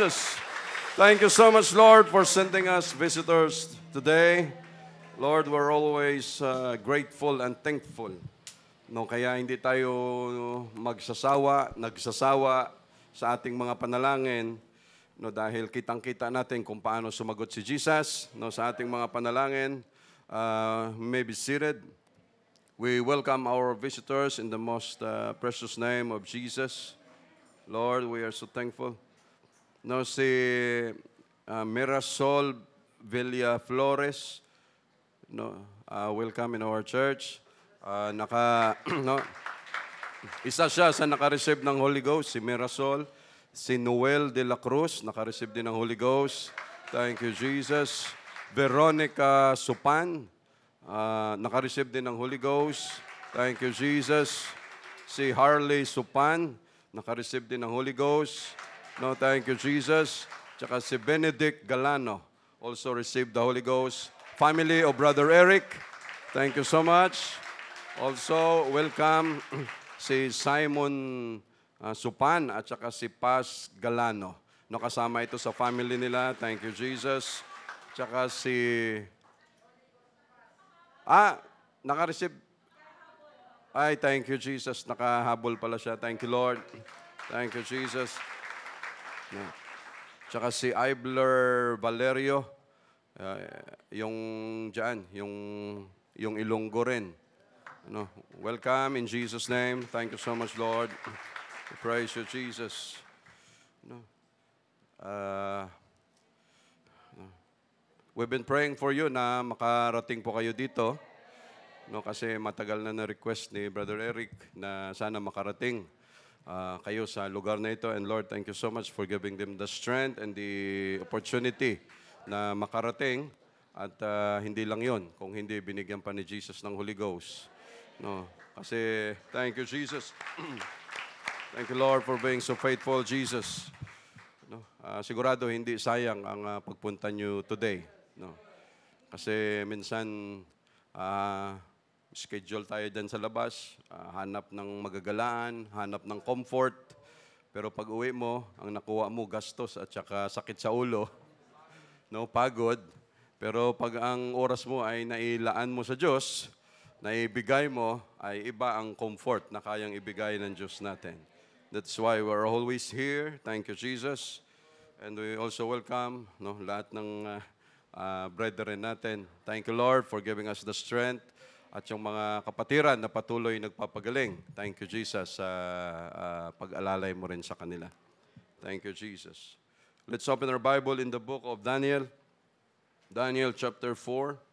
Jesus. Thank you so much, Lord, for sending us visitors today. Lord, we're always grateful and thankful. No, kaya hindi tayo nagsasawa sa ating mga panalangin. No, dahil kitang-kita natin kung paano sumagot si Jesus sa ating mga panalangin. May be seated. We welcome our visitors in the most precious name of Jesus. Lord, we are so thankful. No, si Mirasol Villaflores, welcome in our church. Isa siya sa naka-receive ng Holy Ghost, si Mirasol. Si Noel de la Cruz, naka-receive din ng Holy Ghost. Thank you, Jesus. Veronica Supan, naka-receive din ng Holy Ghost. Thank you, Jesus. Si Harley Supan, naka-receive din ng Holy Ghost. No, thank you, Jesus. Tsaka si Benedict Galano, also received the Holy Ghost. Family of Brother Eric, thank you so much. Also, welcome si Simon Supan at saka si Paz Galano. No, kasama ito sa family nila. Thank you, Jesus. Tsaka si... naka-receive. Ay, thank you, Jesus. Nakahabol pala siya. Thank you, Lord. Thank you, Jesus. No. Tsaka si Ibler Valerio, yung dyan, yung Ilonggo rin. No. Welcome in Jesus' name. Thank you so much, Lord. We praise you, Jesus. No. We've been praying for you na makarating po kayo dito. No, kasi matagal na na-request ni Brother Eric na sana makarating kayo sa lugar na ito. And Lord, thank you so much for giving them the strength and the opportunity na makarating. At hindi lang yon, kung hindi binigyan pa ni Jesus ng Holy Ghost. No, kasi thank you, Jesus. Thank you, Lord, for being so faithful, Jesus. No, sigurado hindi sayang ang pagpunta nyo today. No, kasi minsan schedule tayo dyan sa labas, hanap ng magagalaan, hanap ng comfort. Pero pag uwi mo, ang nakuha mo gastos at saka sakit sa ulo, no, pagod. Pero pag ang oras mo ay nailaan mo sa Diyos, naibigay mo, ay iba ang comfort na kayang ibigay ng Diyos natin. That's why we're always here. Thank you, Jesus. And we also welcome lahat ng brethren natin. Thank you, Lord, for giving us the strength. At yung mga kapatiran na patuloy nagpapagaling. Thank you, Jesus, sa pag-alalay mo rin sa kanila. Thank you, Jesus. Let's open our Bible in the book of Daniel. Daniel chapter 4.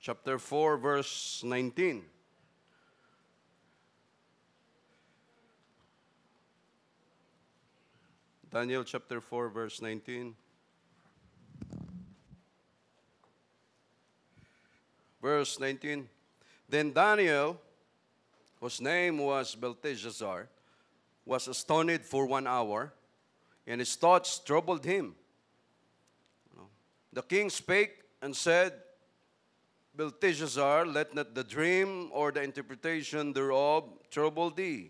Chapter 4, verse 19. Daniel chapter 4, verse 19. Verse 19. Then Daniel, whose name was Belteshazzar, was astonished for 1 hour, and his thoughts troubled him. The king spake and said, Belteshazzar, let not the dream or the interpretation thereof trouble thee.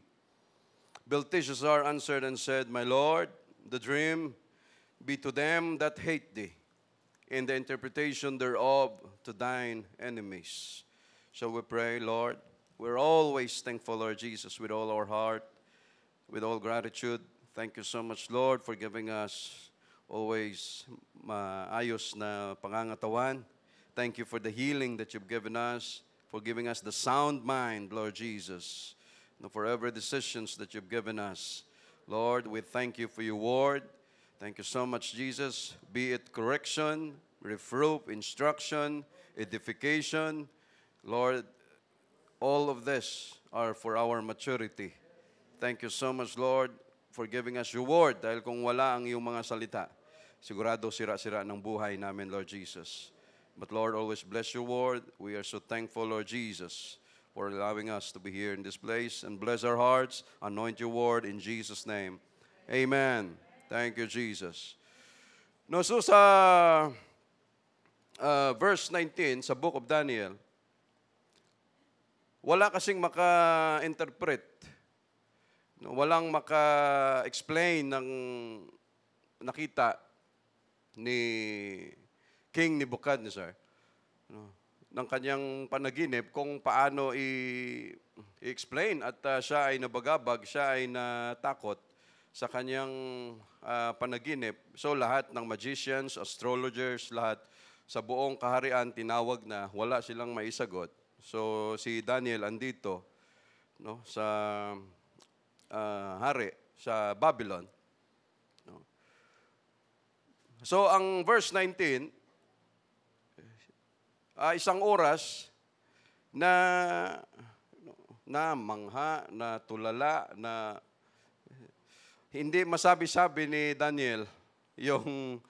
Belteshazzar answered and said, My lord, the dream be to them that hate thee, and the interpretation thereof to thine enemies. So we pray, Lord, we're always thankful, Lord Jesus, with all our heart, with all gratitude. Thank you so much, Lord, for giving us always maayos na pangangatawan. Thank you for the healing that you've given us, for giving us the sound mind, Lord Jesus, and for every decisions that you've given us. Lord, we thank you for your word. Thank you so much, Jesus. Be it correction, reproof, instruction, edification. Lord, all of this are for our maturity. Thank you so much, Lord, for giving us your word. Dahil kung wala ang iyong mga salita, sigurado sira-sira ng buhay namin, Lord Jesus. But Lord, always bless your word. We are so thankful, Lord Jesus, for allowing us to be here in this place. And bless our hearts. Anoint your word in Jesus' name. Amen. Thank you, Jesus. No, so sa verse 19 sa book of Daniel, wala kasing maka-interpret. No, walang maka-explain ng nakita ni King Nebuchadnezzar, no, ng kanyang panaginip kung paano i-explain at siya ay nabagabag, siya ay natakot sa kanyang panaginip. So lahat ng magicians, astrologers, lahat sa buong kaharian tinawag na, wala silang maisagot. So si Daniel andito, no, sa hari sa Babylon. No. So ang verse 19, isang oras na mangha, na tulala, na hindi masabi-sabi ni Daniel yung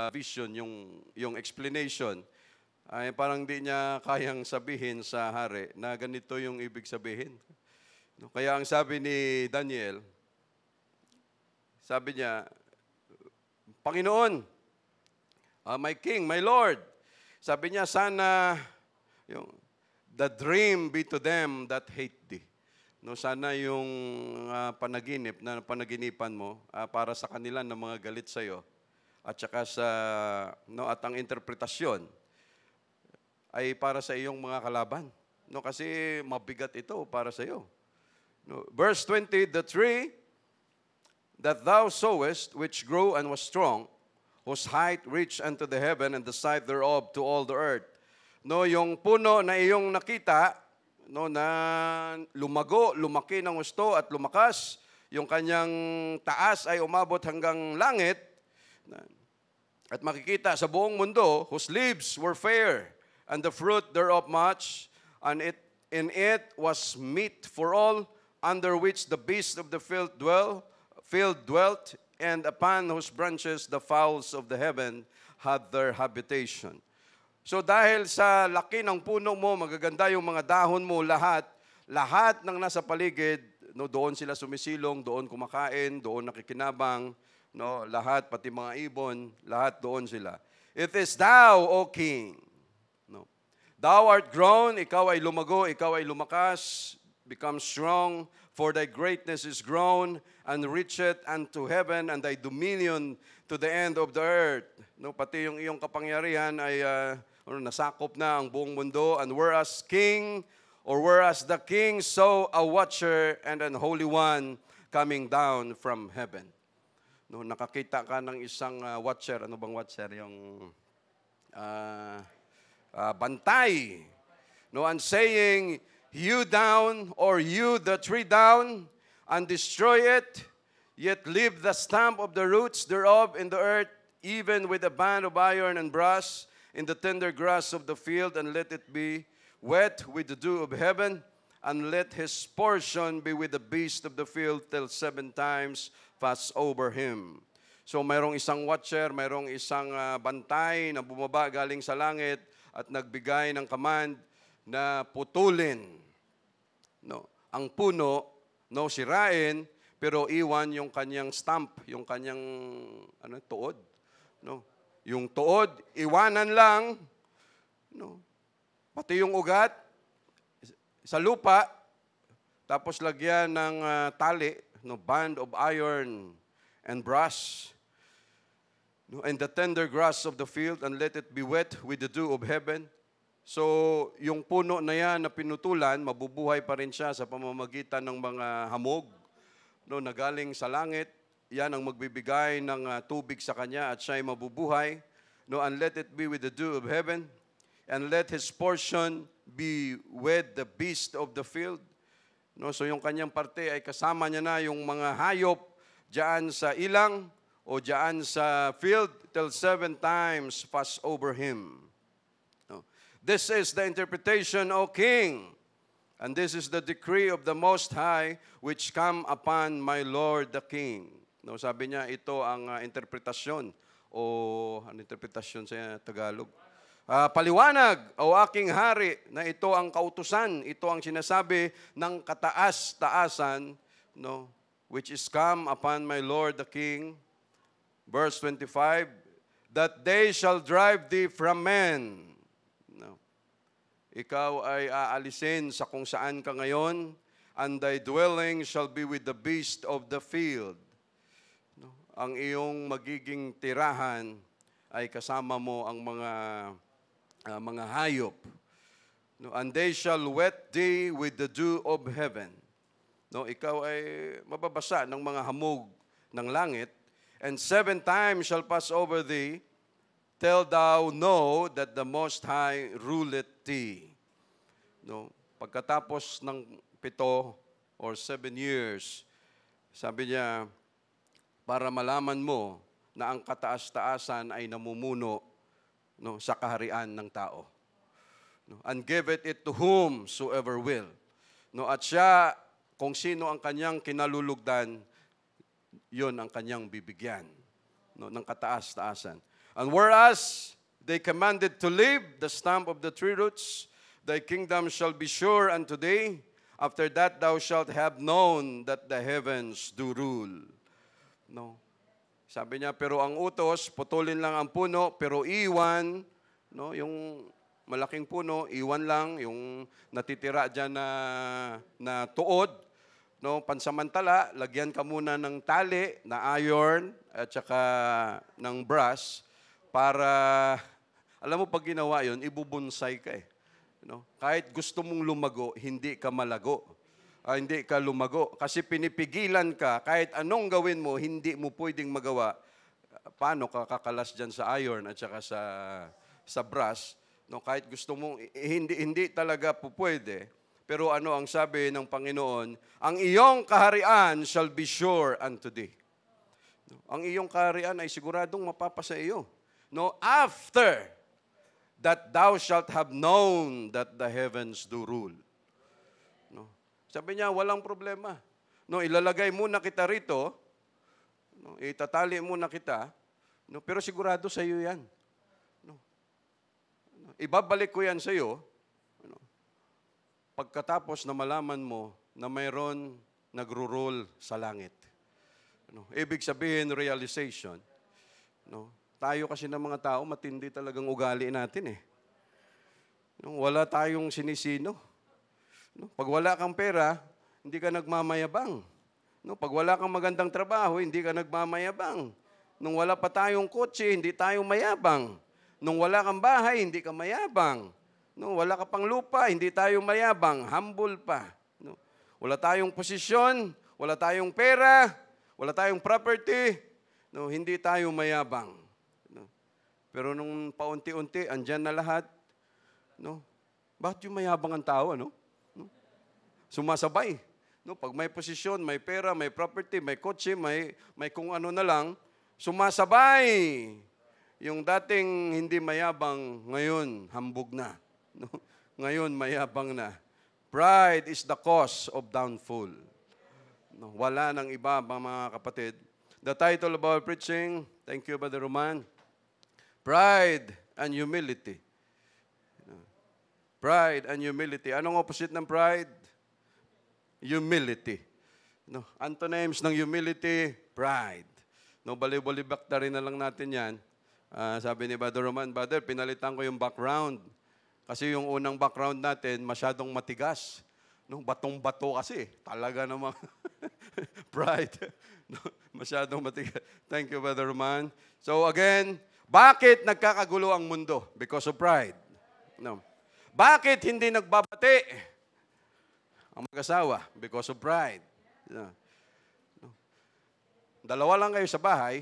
vision, yung explanation. Ay parang di niya kayang sabihin sa hari na ganito yung ibig sabihin. No, kaya ang sabi ni Daniel, sabi niya, Panginoon, my King, my Lord, sabi niya, sana the dream be to them that hate thee. No, sana yung panaginipan mo para sa kanila na mga galit sa iyo, at saka at ang interpretasyon ay para sa iyong mga kalaban. No, kasi mabigat ito para sa iyo. No, verse 20, the tree that thou sawest, which grew and was strong, whose height reached unto the heaven, and the sight thereof to all the earth. No, yung puno na iyong nakita, no, na lumago, lumaki ng gusto at lumakas, yung kanyang taas ay umabot hanggang langit, at makikita sa buong mundo, whose leaves were fair, and the fruit thereof much, and in it was meat for all, under which the beasts of the field dwelt, and upon whose branches the fowls of the heaven had their habitation. So dahil sa laki ng puno mo, magaganda yung mga dahon mo, lahat ng nasa paligid, no, doon sila sumisilong, doon kumakain, doon nakikinabang, no, lahat, pati mga ibon, lahat doon sila. It is thou, O King. No. Thou art grown, ikaw ay lumago, ikaw ay lumakas, become strong, for thy greatness is grown, and reacheth unto heaven, and thy dominion to the end of the earth. No, pati yung iyong kapangyarihan ay nasakop na ang buong mundo. And whereas the king saw a watcher and an holy one coming down from heaven. No, nakakita ka ng isang watcher. Ano bang watcher? Yung bantay. No, and saying, hew down, or hew the tree down, and destroy it, yet leave the stump of the roots thereof in the earth, even with a band of iron and brass, in the tender grass of the field, and let it be wet with the dew of heaven, and let his portion be with the beast of the field till 7 times pass over him. So mayroong isang watcher, mayroong isang bantay na bumaba galing sa langit at nagbigay ng command na putulin, no, ang puno, no, sirain, pero iwan yung kanyang stump, yung kanyang tuod, no. Yung tuod, iwanan lang, no. Pati yung ugat sa lupa, tapos lagyan ng tali, no, band of iron and brass, no, and the tender grass of the field, and let it be wet with the dew of heaven. So, yung puno na yan na pinutulan, mabubuhay pa rin siya sa pamamagitan ng mga hamog, no, na galing sa langit. Yan ang magbibigay ng tubig sa kanya at siya ay mabubuhay. No, and let it be with the dew of heaven, and let his portion be with the beast of the field. No, so yung kanyang parte ay kasama niya na yung mga hayop diyan sa ilang o diyan sa field till 7 times pass over him. This is the interpretation, O King, and this is the decree of the Most High, which come upon my Lord the King. No, sabi niya, ito ang interpretasyon, o ano interpretasyon sa Tagalog? Paliwanag, o aking hari, na ito ang kautusan, ito ang sinasabi ng kataas-taasan, no, which is come upon my Lord the King. Verse 25, that they shall drive thee from men. No. Ikaw ay aalisin sa kung saan ka ngayon, and thy dwelling shall be with the beast of the field. No. Ang iyong magiging tirahan ay kasama mo ang mga hayop. No, and they shall wet thee with the dew of heaven. No, ikaw ay mababasa ng mga hamog ng langit, and 7 times shall pass over thee, till thou know that the Most High ruleth thee. No, pagkatapos ng 7 or 7 years, sabi niya, para malaman mo na ang kataas-taasan ay namumuno, no, sa kaharian ng tao. No, and give it to whomsoever will. No, at siya, kung sino ang kanyang kinalulugdan, yun ang kanyang bibigyan, no, ng kataas-taasan. And whereas they commanded to leave the stump of the tree roots, thy kingdom shall be sure unto thee. After that thou shalt have known that the heavens do rule. No. Sabi niya, pero ang utos, putulin lang ang puno, pero iwan, no, yung malaking puno, iwan lang, yung natitira dyan na tuod, no, pansamantala, lagyan ka muna ng tali, na iron, at saka ng brass, para, alam mo, pag ginawa yun, ibubonsay ka eh. No? Kahit gusto mong lumago, hindi ka malago. Hindi ka lumago. Kasi pinipigilan ka, kahit anong gawin mo, hindi mo pwedeng magawa. Paano ka kakalas dyan sa iron at saka sa brass? No, kahit gusto mong, hindi talaga po pwede. Pero ano ang sabi ng Panginoon? Ang iyong kaharian shall be sure unto thee. No, ang iyong kaharian ay siguradong mapapasa iyo. No, after that thou shalt have known that the heavens do rule. No. Sabi niya, walang problema. No, ilalagay muna kita rito, no, itatali muna kita, no, pero sigurado sa iyo yan. No. Ibabalik ko yan sa iyo, no, pagkatapos na malaman mo na mayroon nagro-rule sa langit. No, ibig sabihin, realization. No, tayo kasi ng mga tao, matindi talagang ugali natin eh. No, wala tayong sinisino. No, pag wala kang pera, hindi ka nagmamayabang. No, pag wala kang magandang trabaho, hindi ka nagmamayabang. Nung wala pa tayong kotse, hindi tayo mayabang. Nung wala kang bahay, hindi ka mayabang. No, wala ka pang lupa, hindi tayo mayabang. Humble pa. No, wala tayong posisyon, wala tayong pera, wala tayong property. No, hindi tayo mayabang. No, pero nung paunti-unti, andyan na lahat. No, bakit yung mayabang ang tao, no? Sumasabay. No, pag may posisyon, may pera, may property, may kotse, may kung ano na lang, sumasabay. Yung dating hindi mayabang, ngayon hambog na. No? Ngayon mayabang na. Pride is the cause of downfall. No, wala nang iba, mga kapatid. The title of our preaching, thank you, Brother Roman, Pride and Humility. Pride and humility. Anong opposite ng pride? Humility. No, antonyms ng humility, pride. No, bali-balibak na rin na lang natin yan. Sabi ni Brother Roman, Brother, pinalitan ko yung background. Kasi yung unang background natin, masyadong matigas. No, batong-bato kasi. Talaga namang pride. No, masyadong matigas. Thank you, Brother Roman. So again, bakit nagkakagulo ang mundo? Because of pride. No. Bakit hindi nagbabati ang mag-asawa? Because of pride. No. Dalawa lang kayo sa bahay,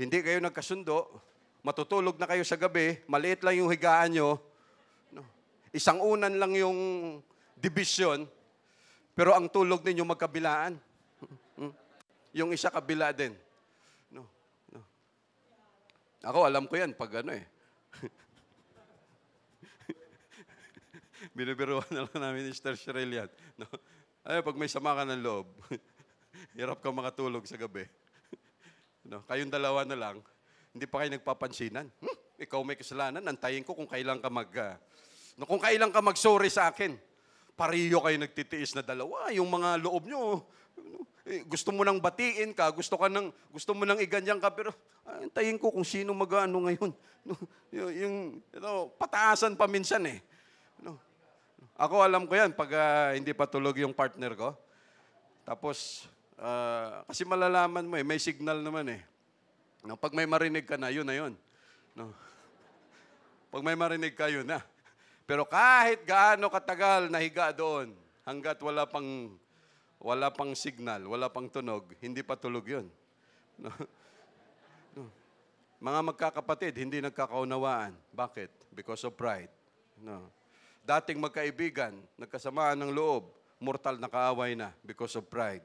hindi kayo nagkasundo, matutulog na kayo sa gabi, maliit lang yung higaan nyo, no. Isang unan lang yung division, pero ang tulog ninyo magkabilaan. Yung isa kabila din. No. No. Ako, alam ko yan pag ano eh. Binibiruan na lang namin ni Sister Cheryl yan. No? Ay, pag may sama ka ng loob, hirap ka makatulog sa gabi. No? Kayong dalawa na lang, hindi pa kayo nagpapansinan. Ikaw may kasalanan, antayin ko kung kailan ka kung kailan ka mag-sorry sa akin. Pareho kayo nagtitiis na dalawa. Yung mga loob nyo, gusto mo nang batiin ka, gusto mo nang iganyan ka, pero antayin ko kung sino mag-ano ngayon. Pataasan pa minsan eh. Ako alam ko yan pag hindi pa tulog yung partner ko. Tapos, kasi malalaman mo may signal naman eh. Pag may marinig ka na, yun na yun. Pag may marinig ka, yun na. Pero kahit gaano katagal nahiga doon, hanggat wala pang signal, wala pang tunog, hindi pa tulog yun. Mga magkakapatid, hindi nagkakaunawaan. Bakit? Because of pride. Dating magkaibigan, nagkasamaan ng loob, mortal na kaaway na because of pride.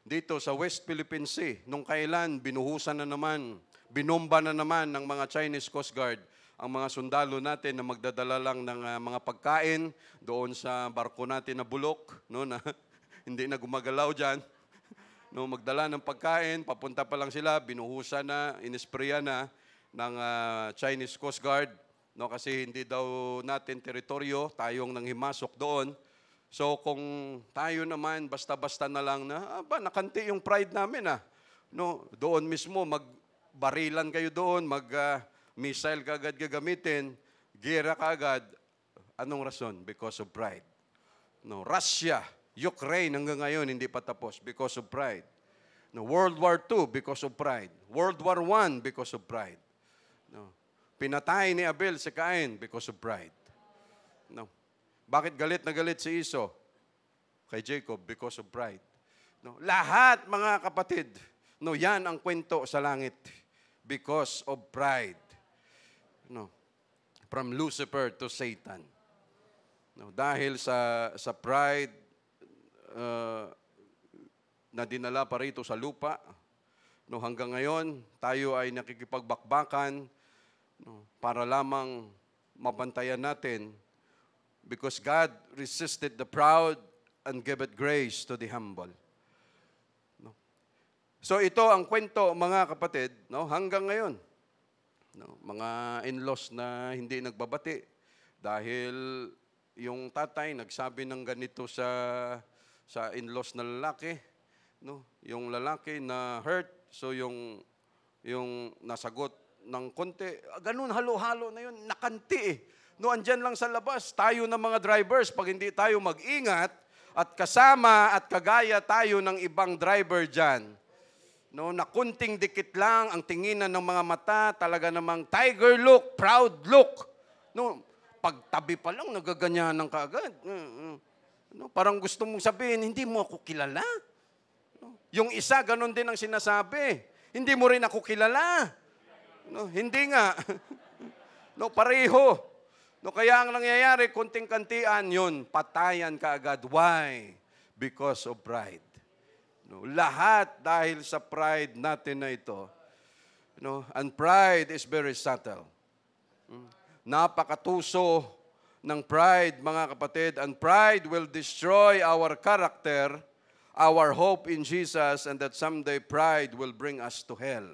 Dito sa West Philippine Sea, nung kailan, binuhusan na naman, binomba na naman ng mga Chinese Coast Guard ang mga sundalo natin na magdadala lang ng mga pagkain doon sa barko natin na bulok, na hindi na gumagalaw dyan. Magdala ng pagkain, papunta pa lang sila, binuhusan na, inispreya na ng Chinese Coast Guard, kasi hindi daw natin teritoryo, tayong nang himasok doon. So kung tayo naman, basta-basta na lang nakanti yung pride namin doon mismo, magbarilan kayo doon, missile ka agad gagamitin, gera ka agad. Anong rason? Because of pride. Russia, Ukraine hanggang ngayon hindi pa tapos because of pride. World War II because of pride. World War I because of pride. Pinatay ni Abel si Cain because of pride. Bakit galit na galit si Esau kay Jacob? Because of pride. Lahat mga kapatid, yan ang kwento sa langit. Because of pride. From Lucifer to Satan. Dahil sa pride na dinala pa rito sa lupa, hanggang ngayon, tayo ay nakikipagbakbakan para lamang mabantayan natin because God resisted the proud and giveth grace to the humble. So ito ang kwento, mga kapatid, hanggang ngayon. Mga in-laws na hindi nagbabati dahil yung tatay nagsabi ng ganito sa in-laws na lalaki, yung lalaki na hurt, so yung nasagot ng konti, ganun halo-halo na yun, nakanti andyan lang sa labas, tayo ng mga drivers, pag hindi tayo mag-ingat at kasama at kagaya tayo ng ibang driver dyan, na kunting dikit lang ang tinginan ng mga mata, talaga namang tiger look, proud look. Pagtabi pa lang, nagaganyanan ka agad. Parang gusto mong sabihin, hindi mo ako kilala. Yung isa, ganun din ang sinasabi. Hindi mo rin ako kilala. Hindi nga. Pareho. Kaya ang nangyayari, kunting kantian, yun, patayan ka agad. Why? Because of pride. Lahat dahil sa pride natin na ito. And pride is very subtle. Napakatuso ng pride, mga kapatid. And pride will destroy our character, our hope in Jesus, and that someday pride will bring us to hell.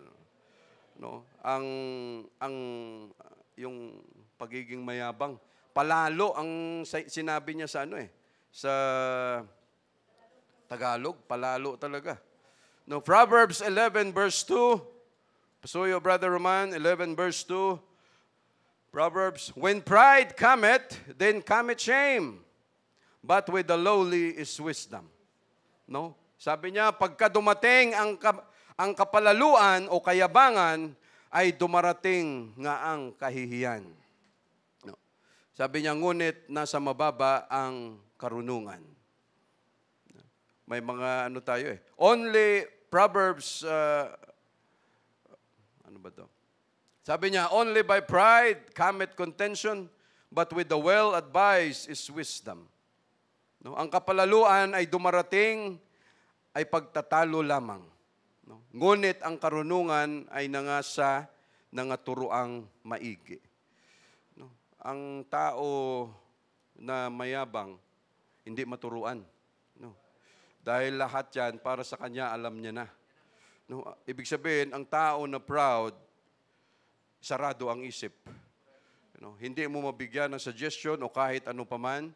Yung pagiging mayabang, palalo ang sinabi niya sa sa Tagalog, palalo talaga. Proverbs 11 verse 2. Pasuyo, Brother Roman, 11 verse 2. Proverbs, when pride cometh, then cometh shame. But with the lowly is wisdom. Sabi niya, pagka dumating ang kapalaluan o kayabangan, ay dumarating nga ang kahihiyan. Sabi niya, ngunit nasa mababa ang karunungan. May mga tayo Only Proverbs, Sabi niya, only by pride cometh contention, but with the well-advised is wisdom. Ang kapalaluan ay dumarating, ay pagtatalo lamang. Ngunit ang karunungan ay nangasa nangaturuang maigi. Ang tao na mayabang, hindi maturuan. Dahil lahat yan, para sa kanya, alam niya na. Ibig sabihin, ang tao na proud, sarado ang isip. Hindi mo mabigyan ng suggestion o kahit ano paman.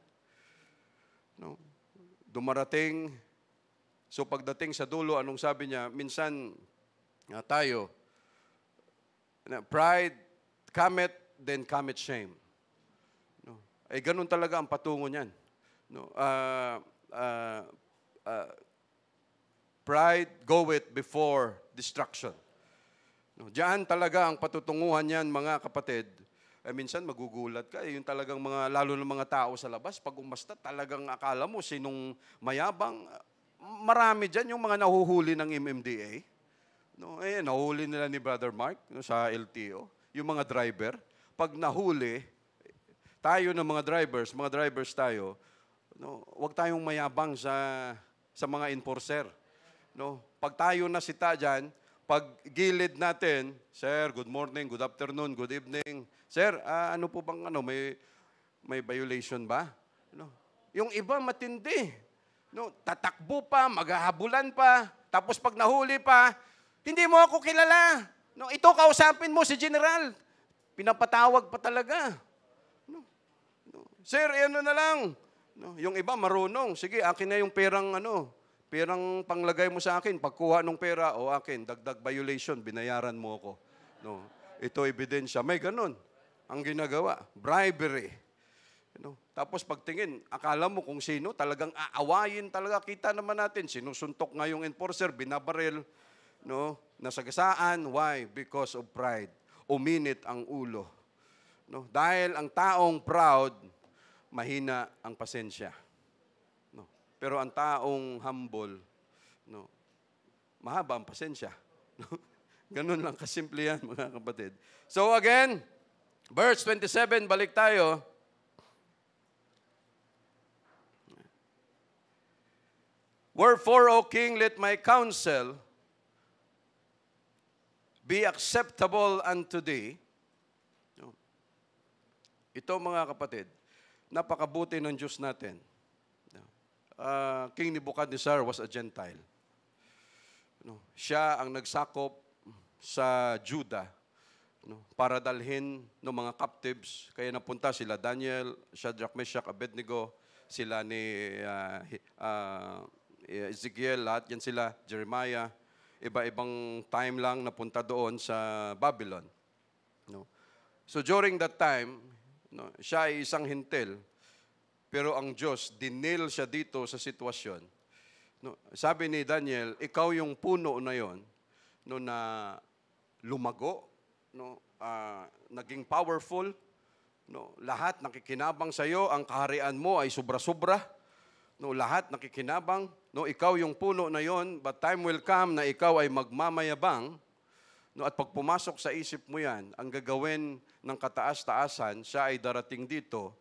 Dumarating, so pagdating sa dulo, anong sabi niya? Minsan tayo, pride cometh, then cometh shame. Ay ganun talaga ang patungo niyan. Pride goeth before destruction. Diyan talaga ang patutunguhan niyan, mga kapatid. Minsan magugulat ka, yung talagang lalo ng mga tao sa labas, pag umasta, talagang akala mo sinong mayabang. Marami dyan yung mga nahuhuli ng MMDA. Nahuli nila ni Brother Mark sa LTO, yung mga driver. Pag nahuli, tayo ng mga drivers tayo, huwag tayong mayabang sa mga enforcer. Pag tayo nasita dyan, pag gilid natin, sir, good morning, good afternoon, good evening. Sir, ano po bang may violation ba? Yung iba matindi. Tatakbo pa, maghahabulan pa, tapos pag nahuli pa, hindi mo ako kilala. Ito kausapin mo si General. Pinapatawag pa talaga. Sir, ano na lang. Yung iba marunong. Sige, akin na yung perang panglagay mo sa akin, pagkuha ng pera, o akin, dagdag violation, binayaran mo ako. Ito ebidensya. May ganun. Ang ginagawa, bribery. Tapos pagtingin, akala mo kung sino, talagang aawayin talaga. Kita naman natin, sinusuntok nga yung enforcer, binabaril, nasagasaan. Why? Because of pride. Uminit ang ulo. Dahil ang taong proud, mahina ang pasensya. Pero ang taong humble, mahaba ang pasensya. Ganun lang kasimple yan, mga kapatid. So again, verse 27, balik tayo. Wherefore, O King, let my counsel be acceptable unto thee. Ito, mga kapatid, napakabuti ng Diyos natin. King Nebuchadnezzar was a Gentile. Siya ang nagsakop sa Judah para dalhin ng mga captives. Kaya napunta sila Daniel, Shadrach, Meshach, Abednego, sila ni Ezekiel, lahat yan sila, Jeremiah. Iba-ibang time lang napunta doon sa Babylon. So during that time, siya ay isang hintil. Pero ang Diyos, dinil siya dito sa sitwasyon. Sabi ni Daniel, ikaw yung puno na yon na lumago, naging powerful, lahat nakikinabang sa iyo, ang kaharian mo ay sobra-sobra, lahat nakikinabang, ikaw yung puno na yon, but time will come na ikaw ay magmamayabang, at pag pumasok sa isip mo yan, ang gagawin ng kataas-taasan, siya ay darating dito,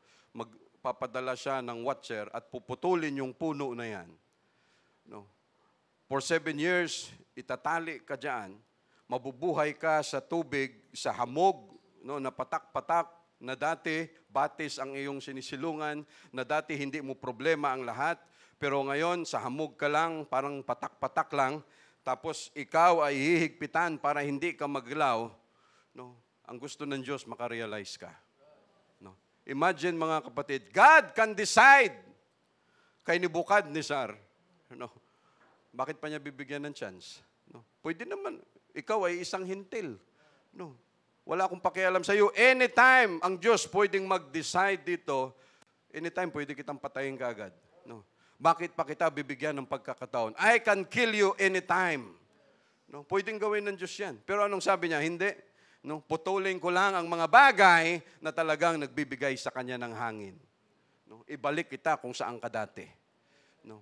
papadala siya ng watcher at puputulin yung puno na yan. For 7 years, itatali ka dyan, mabubuhay ka sa tubig, sa hamog, na patak-patak, na dati batis ang iyong sinisilungan, na dati hindi mo problema ang lahat, pero ngayon sa hamog ka lang, parang patak-patak lang, tapos ikaw ay hihigpitan para hindi ka maglaw. Ang gusto ng Diyos, makarealize ka. Imagine, mga kapatid, God can decide kay Nebuchadnezzar. Bakit pa niya bibigyan ng chance? Pwede naman, ikaw ay isang hintil. Wala akong pakialam sa iyo. Anytime, ang Diyos pwedeng mag-decide dito, anytime pwede kitang patayin kaagad. Bakit pa kita bibigyan ng pagkakataon? I can kill you anytime. Pwedeng gawin ng Diyos yan. Pero anong sabi niya? Hindi. Putulin ko lang ang mga bagay na talagang nagbibigay sa kanya ng hangin. Ibalik kita kung saan ka dati.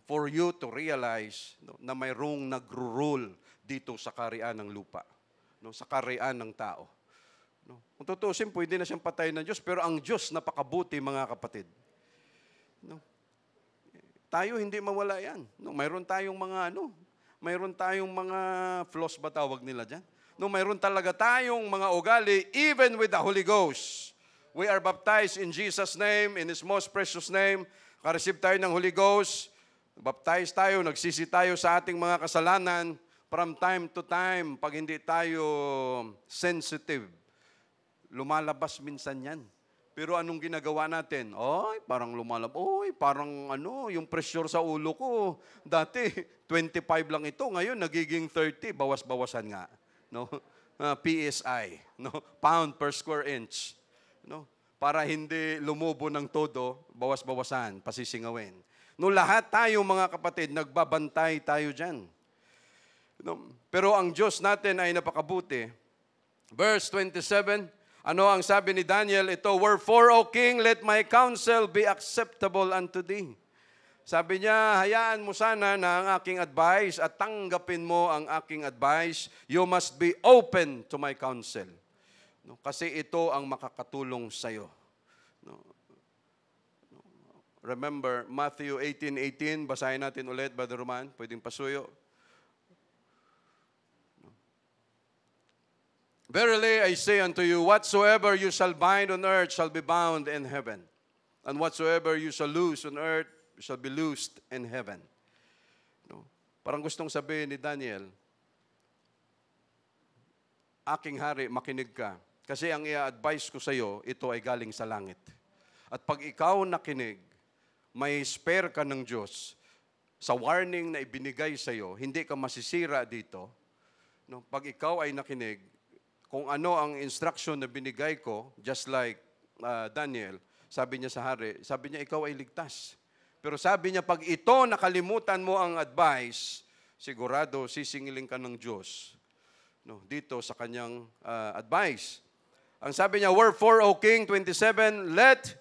For you to realize na mayroong nagro-rule dito sa kaharian ng lupa. Sa kaharian ng tao. Kung tutusin, pwede na siyang patayin ng Diyos, pero ang Diyos napakabuti, mga kapatid. Tayo hindi mawala yan. Mayroon tayong mga flaws ba tawag nila dyan? Mayroon talaga tayong mga ugali, even with the Holy Ghost. We are baptized in Jesus' name, in His most precious name. Ka-receive tayo ng Holy Ghost. Baptize tayo, nagsisi tayo sa ating mga kasalanan. From time to time, pag hindi tayo sensitive lumalabas minsan yan. Pero anong ginagawa natin? Ay, parang lumalabas. Ay, parang yung pressure sa ulo ko. Dati, 25 lang ito. Ngayon, nagiging 30. Bawas-bawasan nga. No? PSI. No? Pound per square inch. No? Para hindi lumubo ng todo, bawas-bawasan, pasisingawin. No, lahat tayo mga kapatid, nagbabantay tayo dyan. No? Pero ang Diyos natin ay napakabuti. Verse 27, ano ang sabi ni Daniel? Ito, wherefore, O King, let my counsel be acceptable unto thee. Sabi niya, hayaan mo sana na ang aking advice at tanggapin mo ang aking advice. You must be open to my counsel. No, kasi ito ang makakatulong sa'yo. No. Remember, Matthew 18:18, basahin natin ulit, Brother Roman, pwedeng pasuyo. Verily I say unto you, whatsoever you shall bind on earth shall be bound in heaven, and whatsoever you shall loose on earth shall be loosed in heaven. No? Parang gustong sabihin ni Daniel, aking hari, makinig ka. Kasi ang i-advise ko sa iyo, ito ay galing sa langit. At pag ikaw nakinig, may spare ka ng Diyos sa warning na ibinigay sa iyo, hindi ka masisira dito. No? Pag ikaw ay nakinig, kung ano ang instruction na binigay ko, just like Daniel, sabi niya sa hari, sabi niya, ikaw ay ligtas. Pero sabi niya, pag ito nakalimutan mo ang advice, sigurado sisingilin ka ng Diyos. No, dito sa kanyang advice. Ang sabi niya, wherefore, O King, 27, let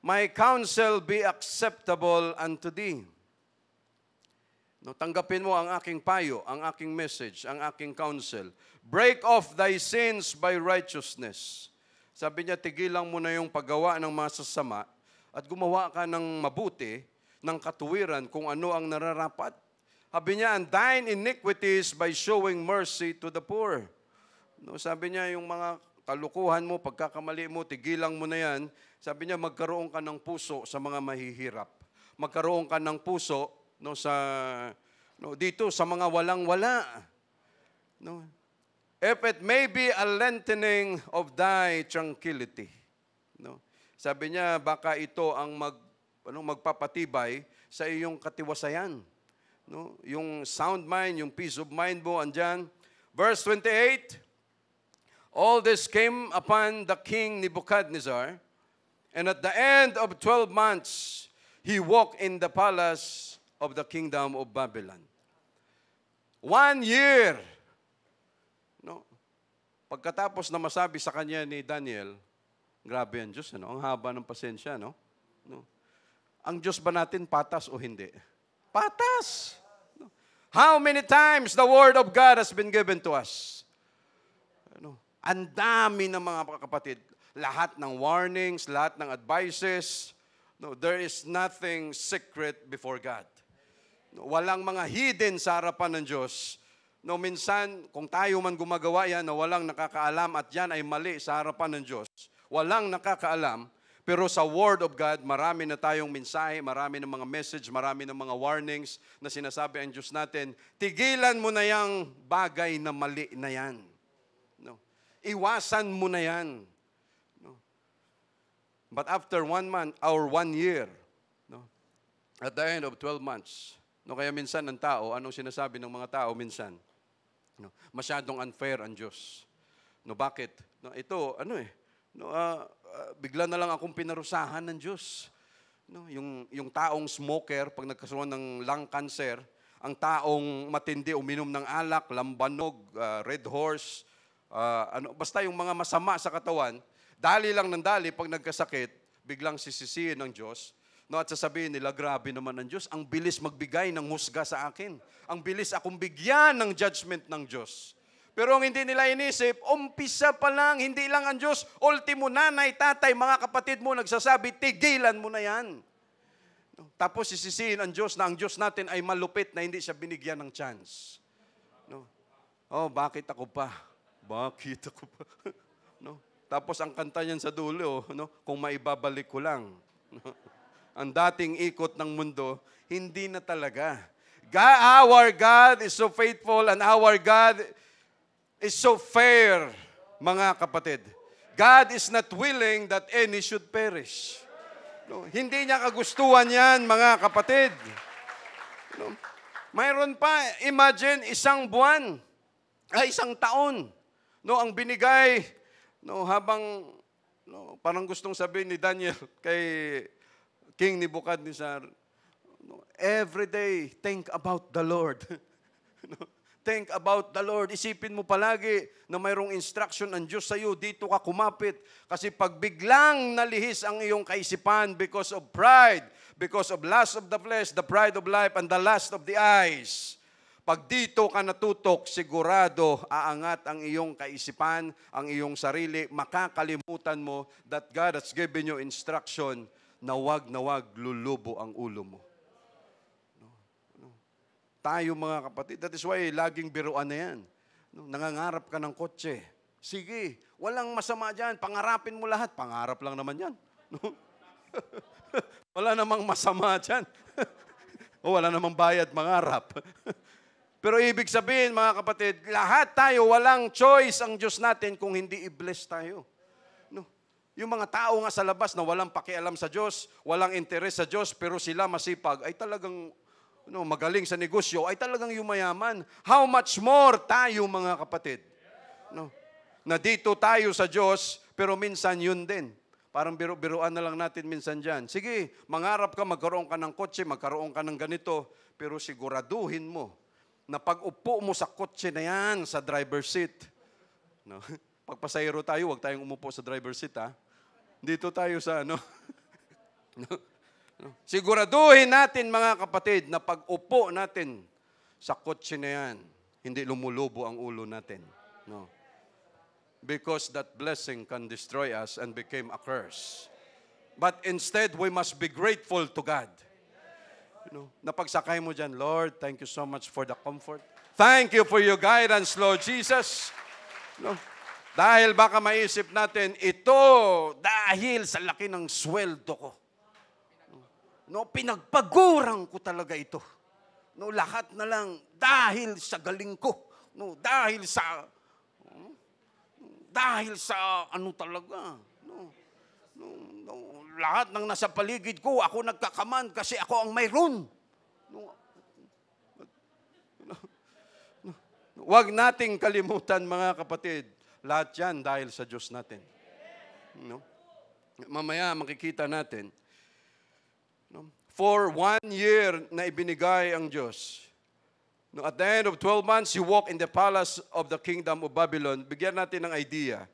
my counsel be acceptable unto thee. No, tanggapin mo ang aking payo, ang aking message, ang aking counsel. Break off thy sins by righteousness. Sabi niya, tigilan mo na yung paggawa ng masasama at gumawa ka ng mabuti, ng katuwiran kung ano ang nararapat. Sabi niya, and thine iniquities by showing mercy to the poor. No, sabi niya, yung mga kalukuhan mo, pagkakamali mo, tigilan mo na yan. Sabi niya, magkaroon ka ng puso sa mga mahihirap. Magkaroon ka ng puso dito sa mga walang-wala. No? If it may be a lengthening of thy tranquility. No? Sabi niya, baka ito ang magpapatibay sa iyong katiwasayan. No? Yung sound mind, yung peace of mind mo, andyan. Verse 28, all this came upon the king Nebuchadnezzar, and at the end of 12 months, he walked in the palace of the kingdom of Babylon. 1 year. No? Pagkatapos na masabi sa kanya ni Daniel, grabe ang Diyos, ang haba ng pasensya, no? No? Ang Diyos ba natin patas o hindi? Patas! No? How many times the Word of God has been given to us? Ang dami ng mga kapatid. Lahat ng warnings, lahat ng advices. No, there is nothing secret before God. No, walang mga hidden sa harapan ng Diyos. No, minsan, kung tayo man gumagawa yan na walang nakakaalam at yan ay mali sa harapan ng Diyos, walang nakakaalam, pero sa Word of God, marami na tayong mensahe, marami ng mga message, marami ng mga warnings na sinasabi ang Diyos natin, tigilan mo na yung bagay na mali na yan. No. Iwasan mo na yan. No. But after 1 month, or 1 year, no, at the end of 12 months, no, kaya minsan ng tao, anong sinasabi ng mga tao minsan? No, masyadong unfair ang Diyos. No, bakit? No, ito, bigla na lang akong pinarusahan ng Diyos. No, yung taong smoker, pag nagkaroon ng lung cancer, ang taong matindi, uminom ng alak, lambanog, red horse, basta yung mga masama sa katawan, dali lang ng dali, pag nagkasakit, biglang sisisihin ng Diyos. No, at sasabihin nila, grabe naman ang Diyos, ang bilis magbigay ng husga sa akin. Ang bilis akong bigyan ng judgment ng Diyos. Pero ang hindi nila inisip, umpisa pa lang, hindi lang ang Diyos, ultimo nanay, tatay, mga kapatid mo nagsasabi, tigilan mo na yan. No, tapos sisisihin ang Diyos na ang Diyos natin ay malupit na hindi siya binigyan ng chance. No? Oh, bakit ako pa? Bakit ako pa? No? Tapos ang kanta niyan sa dulo, no? Kung maibabalik ko lang. No? Ang dating ikot ng mundo, hindi na talaga. Our God is so faithful and our God is so fair, mga kapatid. God is not willing that any should perish. No, hindi niya kagustuhan yan, mga kapatid. No, mayroon pa, imagine, isang buwan, isang taon. No, ang binigay, no, habang, no, parang gustong sabihin ni Daniel kay King Nebuchadnezzar, no, every day, think about the Lord. No, think about the Lord. Isipin mo palagi na mayroong instruction ng Diyos sa iyo, dito ka kumapit. Kasi pag biglang nalihis ang iyong kaisipan because of pride, because of lust of the flesh, the pride of life, and the lust of the eyes, pag dito ka natutok, sigurado aangat ang iyong kaisipan, ang iyong sarili, makakalimutan mo that God has given you instruction na wag lulubo ang ulo mo. Tayo mga kapatid, that is why laging biruan na yan. Nangangarap ka ng kotse. Sige, walang masama dyan. Pangarapin mo lahat. Pangarap lang naman yan. Wala namang masama dyan. Wala namang bayad mangarap. Pero ibig sabihin mga kapatid, lahat tayo, walang choice ang Diyos natin kung hindi i-bless tayo. No? Yung mga tao nga sa labas na walang pakialam sa Diyos, walang interes sa Diyos, pero sila masipag, ay talagang magaling sa negosyo, ay talagang yumayaman. How much more tayo mga kapatid? No? Na dito tayo sa Diyos, pero minsan yun din. Parang biro-biroan na lang natin minsan dyan. Sige, mangarap ka, magkaroon ka ng kotse, magkaroon ka ng ganito, pero siguraduhin mo na pag upo mo sa kotse na yan, sa driver's seat, no? Pag pasahero tayo, huwag tayong umupo sa driver's seat, ha? Dito tayo sa no? Siguraduhin natin mga kapatid na pag upo natin sa kotse na yan, hindi lumulubo ang ulo natin. No. Because that blessing can destroy us and become a curse. But instead, we must be grateful to God. Napagsakay mo dyan, Lord, thank you so much for the comfort. Thank you for your guidance, Lord Jesus. No. Dahil baka maisip natin, ito dahil sa laki ng sweldo ko. No, pinagpagurang ko talaga ito. No, lahat na lang dahil sa galing ko. No, dahil sa ano talaga. Lahat ng nasa paligid ko, ako nagkakaman kasi ako ang mayroon. Huwag nating kalimutan mga kapatid, lahat yan dahil sa Diyos natin. No? Mamaya makikita natin. For 1 year na ibinigay ang Diyos. No, at the end of 12 months, you walk in the palace of the kingdom of Babylon. Bigyan natin ng idea.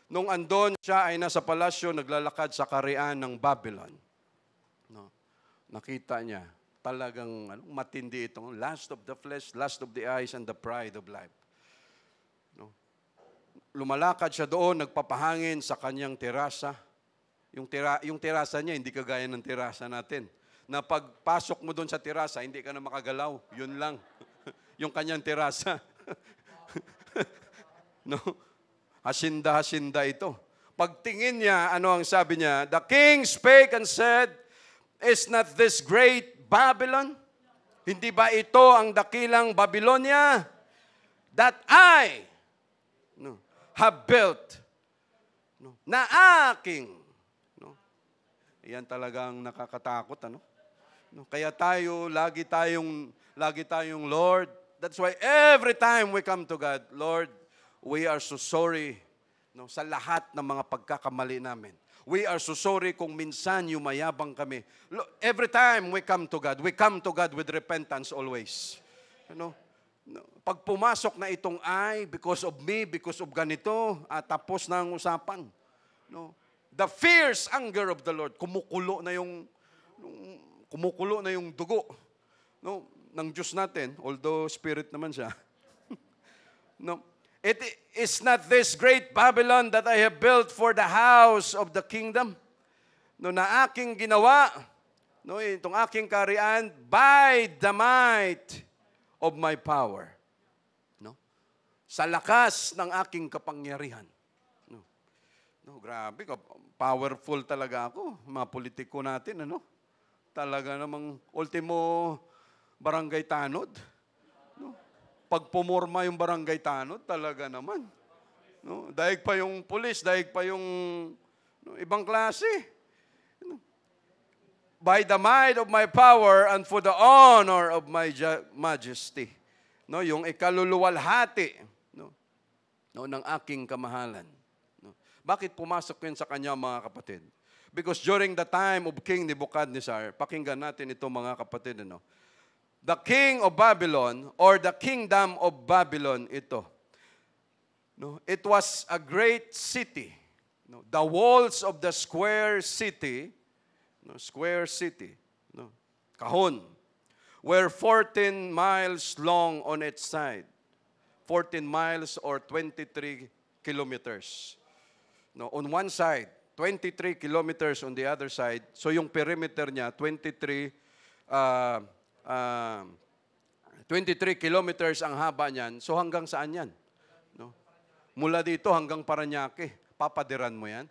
Nung andon siya ay nasa palasyo, naglalakad sa karian ng Babylon. No, nakita niya, talagang matindi itong lust of the flesh, lust of the eyes, and the pride of life. No, lumalakad siya doon, nagpapahangin sa kanyang terasa. Yung terasa niya, hindi kagaya ng terasa natin. Na pagpasok mo doon sa terasa, hindi ka na makagalaw. Yun lang. Yung kanyang terasa. No? Hasinda-hasinda ito. Pagtingin niya, ano ang sabi niya? The king spake and said, is not this great Babylon? Hindi ba ito ang dakilang Babylonia? That I have built. Na aking. Yan talagang nakakatakot, ano? Kaya tayo, lagi tayong Lord. That's why every time we come to God, Lord, we are so sorry sa lahat ng mga pagkakamali namin. We are so sorry kung minsan yumayabang kami. Every time we come to God with repentance always. Pag pumasok na itong because of me, because of ganito, tapos na ang usapan. The fierce anger of the Lord, kumukulo na yung dugo ng Diyos natin, although spirit naman siya. It is not this great Babylon that I have built for the house of the kingdom, na aking ginawa, itong aking karian, by the might of my power. Sa lakas ng aking kapangyarihan. Grabe, powerful talaga ako. Mga politiko natin, Talaga namang ultimo barangay tanod. Pag pumorma yung barangay tanod, talaga naman. No? Daig pa yung pulis, daig pa yung ibang klase. By the might of my power and for the honor of my majesty. No, yung ikaluluwalhati ng aking kamahalan. No? Bakit pumasok yun sa kanya, mga kapatid? Because during the time of King Nebuchadnezzar, pakinggan natin ito, mga kapatid, the king of Babylon or the kingdom of Babylon, ito. No, it was a great city. No, the walls of the square city, kahon, were 14 miles long on its side. 14 miles or 23 kilometers. No, on one side, 23 kilometers on the other side. So yung perimeter niya, 23 kilometers ang haba niyan. So hanggang saan yan? No? Mula dito hanggang Parañaque. Papadiran mo yan.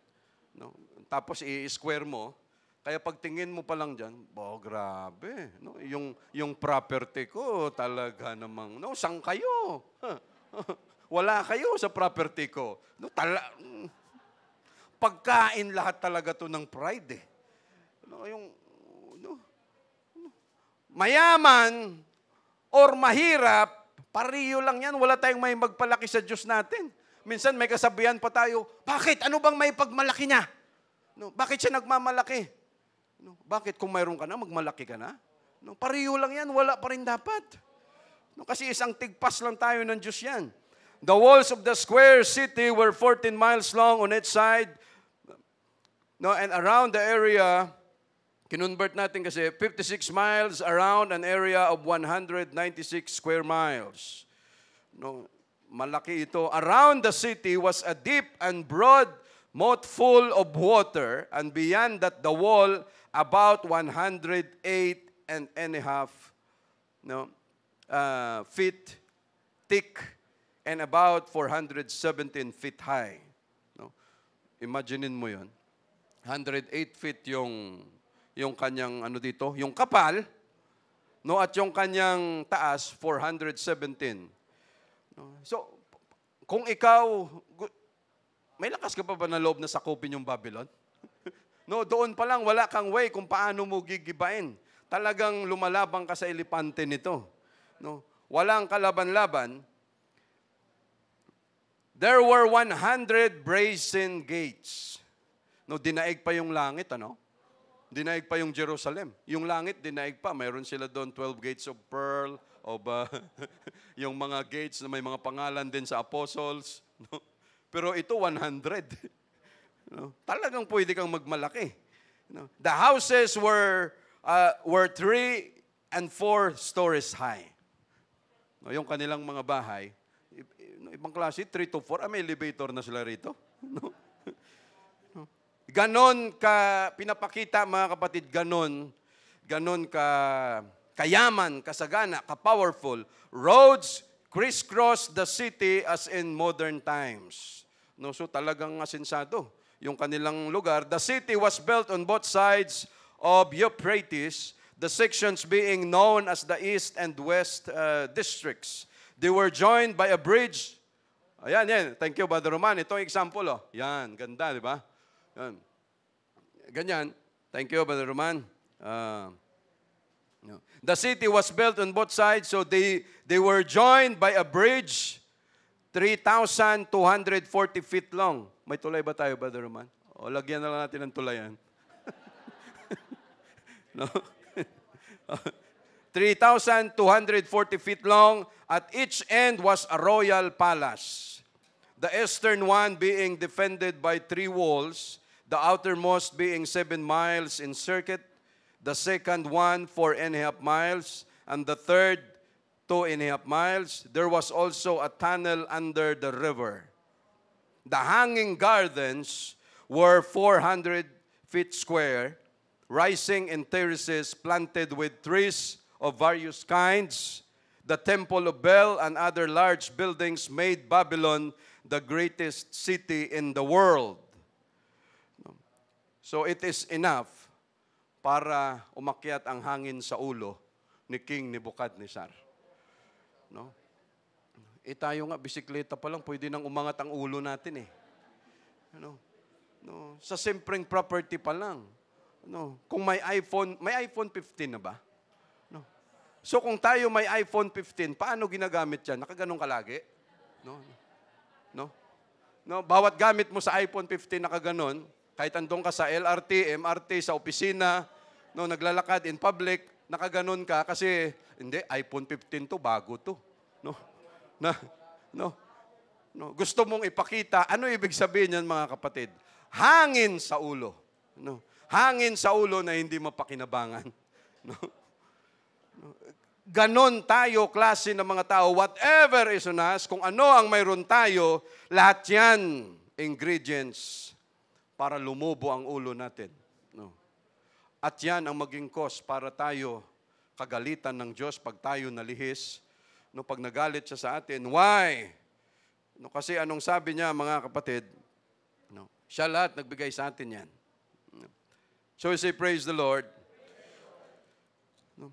No? Tapos i-square mo. Kaya pagtingin mo pa lang dyan, grabe. No? Yung property ko talaga namang, saan kayo? Wala kayo sa property ko. No, pagkain lahat talaga to ng pride. No, mayaman or mahirap, pariyo lang yan. Wala tayong may magpalaki sa Diyos natin. Minsan may kasabihan pa tayo, bakit? Ano bang may pagmalaki niya? No, bakit siya nagmamalaki? No, bakit kung mayroon ka na, magmalaki ka na? No, pariyo lang yan, wala pa rin dapat. No, kasi isang tigpas lang tayo ng Diyos yan. The walls of the square city were 14 miles long on its side. No, and around the area, kinonvert natin kasi 56 miles around an area of 196 square miles. No, malaki ito. Around the city was a deep and broad moat full of water, and beyond that the wall about 108.5 feet thick and about 417 feet high. No? Imaginein mo yon. 108 feet yung kanyang dito, yung kapal, no, at yung kanyang taas 417. No? So kung ikaw may lakas ka pa ba na loob na sakupin yung Babylon? No, doon pa lang wala kang way kung paano mo gigibain. Talagang lumalabang ka sa elepante nito. No, walang kalaban-laban. There were 100 brazen gates. No, dinaig pa yung langit, Dinaig pa yung Jerusalem. Yung langit, dinaig pa. Mayroon sila doon 12 gates of pearl, yung mga gates na may mga pangalan din sa apostles. No? Pero ito, 100. No? Talagang pwede kang magmalaki. No? The houses were 3 and 4 stories high. No? Yung kanilang mga bahay, ibang klase, 3 to 4. May elevator na sila rito. No? Ganon ka, pinapakita mga kapatid, ganon ka kayaman, kasagana, ka-powerful. Roads crisscross the city as in modern times. No, so talagang asinsado yung kanilang lugar. The city was built on both sides of Euphrates, the sections being known as the east and west districts. They were joined by a bridge. Ayan, yan. Thank you, Brother Roman. Ito yung example, Yan, ganda, di ba? Yan. Ganyan. Thank you, Brother Roman. The city was built on both sides, so they were joined by a bridge 3,240 feet long. May tulay ba tayo, Brother Roman? O, lagyan na lang natin ng tulayan. No? 3,240 feet long. At each end was a royal palace. The eastern one being defended by 3 walls, the outermost being 7 miles in circuit, the second one 4.5 miles, and the third 2.5 miles. There was also a tunnel under the river. The hanging gardens were 400 feet square, rising in terraces planted with trees of various kinds. The temple of Bel and other large buildings made Babylon the greatest city in the world. So it is enough para umakyat ang hangin sa ulo ni King Nebuchadnezzar. No? tayo nga, bisikleta pa lang, pwede nang umangat ang ulo natin eh. Ano? No, sa simpleng property pa lang. No, kung may iPhone 15 na ba? No. So kung tayo may iPhone 15, paano ginagamit 'yan? Nakaganon ka lagi? No. No. No, bawat gamit mo sa iPhone 15 nakaganon, kahit andun ka sa LRT, MRT, sa opisina, no, naglalakad in public, nakaganon ka kasi hindi iPhone 15 to, bago to. No. Na, no. No, gusto mong ipakita, ano ibig sabihin niyan mga kapatid? Hangin sa ulo. No? Hangin sa ulo na hindi mapakinabangan. No? No? Ganon tayo, klase ng mga tao, whatever is on us, kung ano ang mayroon tayo, lahat yan, ingredients para lumubo ang ulo natin. No? At yan ang maging cause para tayo kagalitan ng Diyos pag tayo nalihis. No, pag nagalit siya sa atin, why? No, kasi anong sabi niya, mga kapatid, no, siya lahat nagbigay sa atin yan. No. So we say, praise the Lord. No.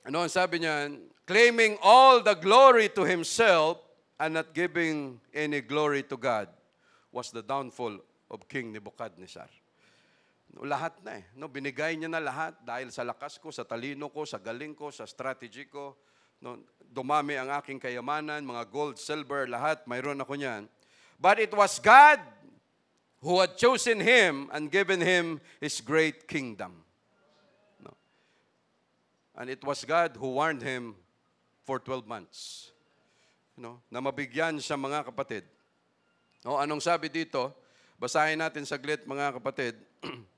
Ano ang sabi niya? Claiming all the glory to himself and not giving any glory to God was the downfall of King Nebuchadnezzar. No, lahat na eh. No, binigay niya na lahat dahil sa lakas ko, sa talino ko, sa galing ko, sa strategy ko. No, dumami ang aking kayamanan, mga gold, silver, lahat, mayroon ako niyan. But it was God who had chosen him and given him his great kingdom. No. And it was God who warned him for 12 months. No, na mabigyan siya, mga kapatid. No, anong sabi dito? Basahin natin saglit, mga kapatid,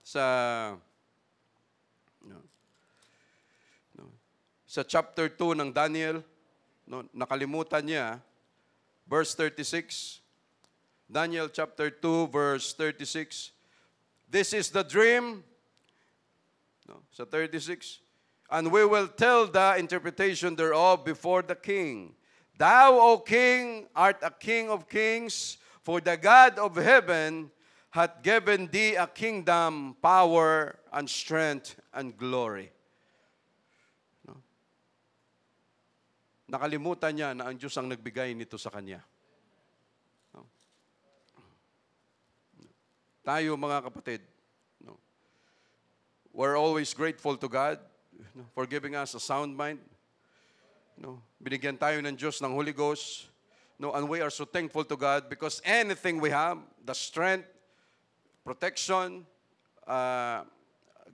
sa sa chapter 2 ng Daniel. No, nakalimutan niya, verse 36. Daniel chapter 2, verse 36. This is the dream. No, sa 36. And we will tell the interpretation thereof before the king. Thou, O king, art a king of kings, for the God of heaven hath given thee a kingdom, power, and strength, and glory. Nakalimutan niya na ang Diyos ang nagbigay nito sa kanya. No? Tayo, mga kapatid, no? We're always grateful to God, no, for giving us a sound mind. No? Binigyan tayo ng Diyos ng Holy Ghost. No? And we are so thankful to God because anything we have, the strength, protection,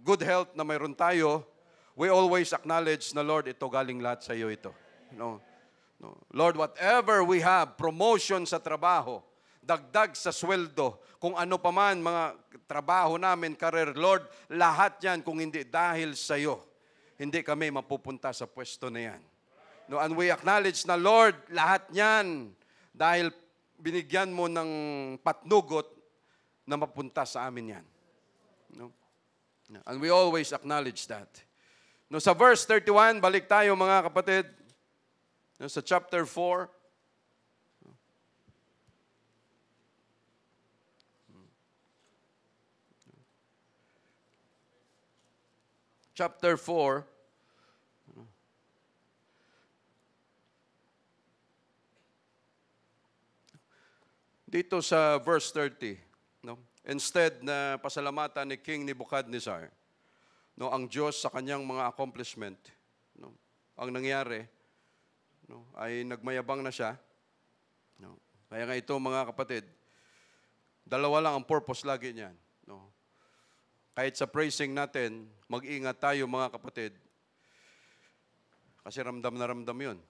good health na mayroon tayo, we always acknowledge na, Lord, ito galing lahat sa iyo ito. No, no. Lord, whatever we have, promotion sa trabaho, dagdag sa sweldo, kung ano pa man mga trabaho namin, career, Lord, lahat yan kung hindi dahil sa iyo, hindi kami mapupunta sa pwesto na yan. No, and we acknowledge na, Lord, lahat yan dahil binigyan mo ng patnugot na mapunta sa amin yan. No? And we always acknowledge that. No, sa verse 31, balik tayo, mga kapatid. Sa chapter 4, chapter 4, dito sa verse 30, no? Instead na pasalamatan ni King Nebuchadnezzar, no, ang Diyos sa kanyang mga accomplishment, no, ang nangyari, no, ay nagmayabang na siya. No. Kaya nga ito, mga kapatid, dalawa lang ang purpose lagi niyan. No. Kahit sa praising natin, mag-ingat tayo, mga kapatid, kasi ramdam na ramdam yun.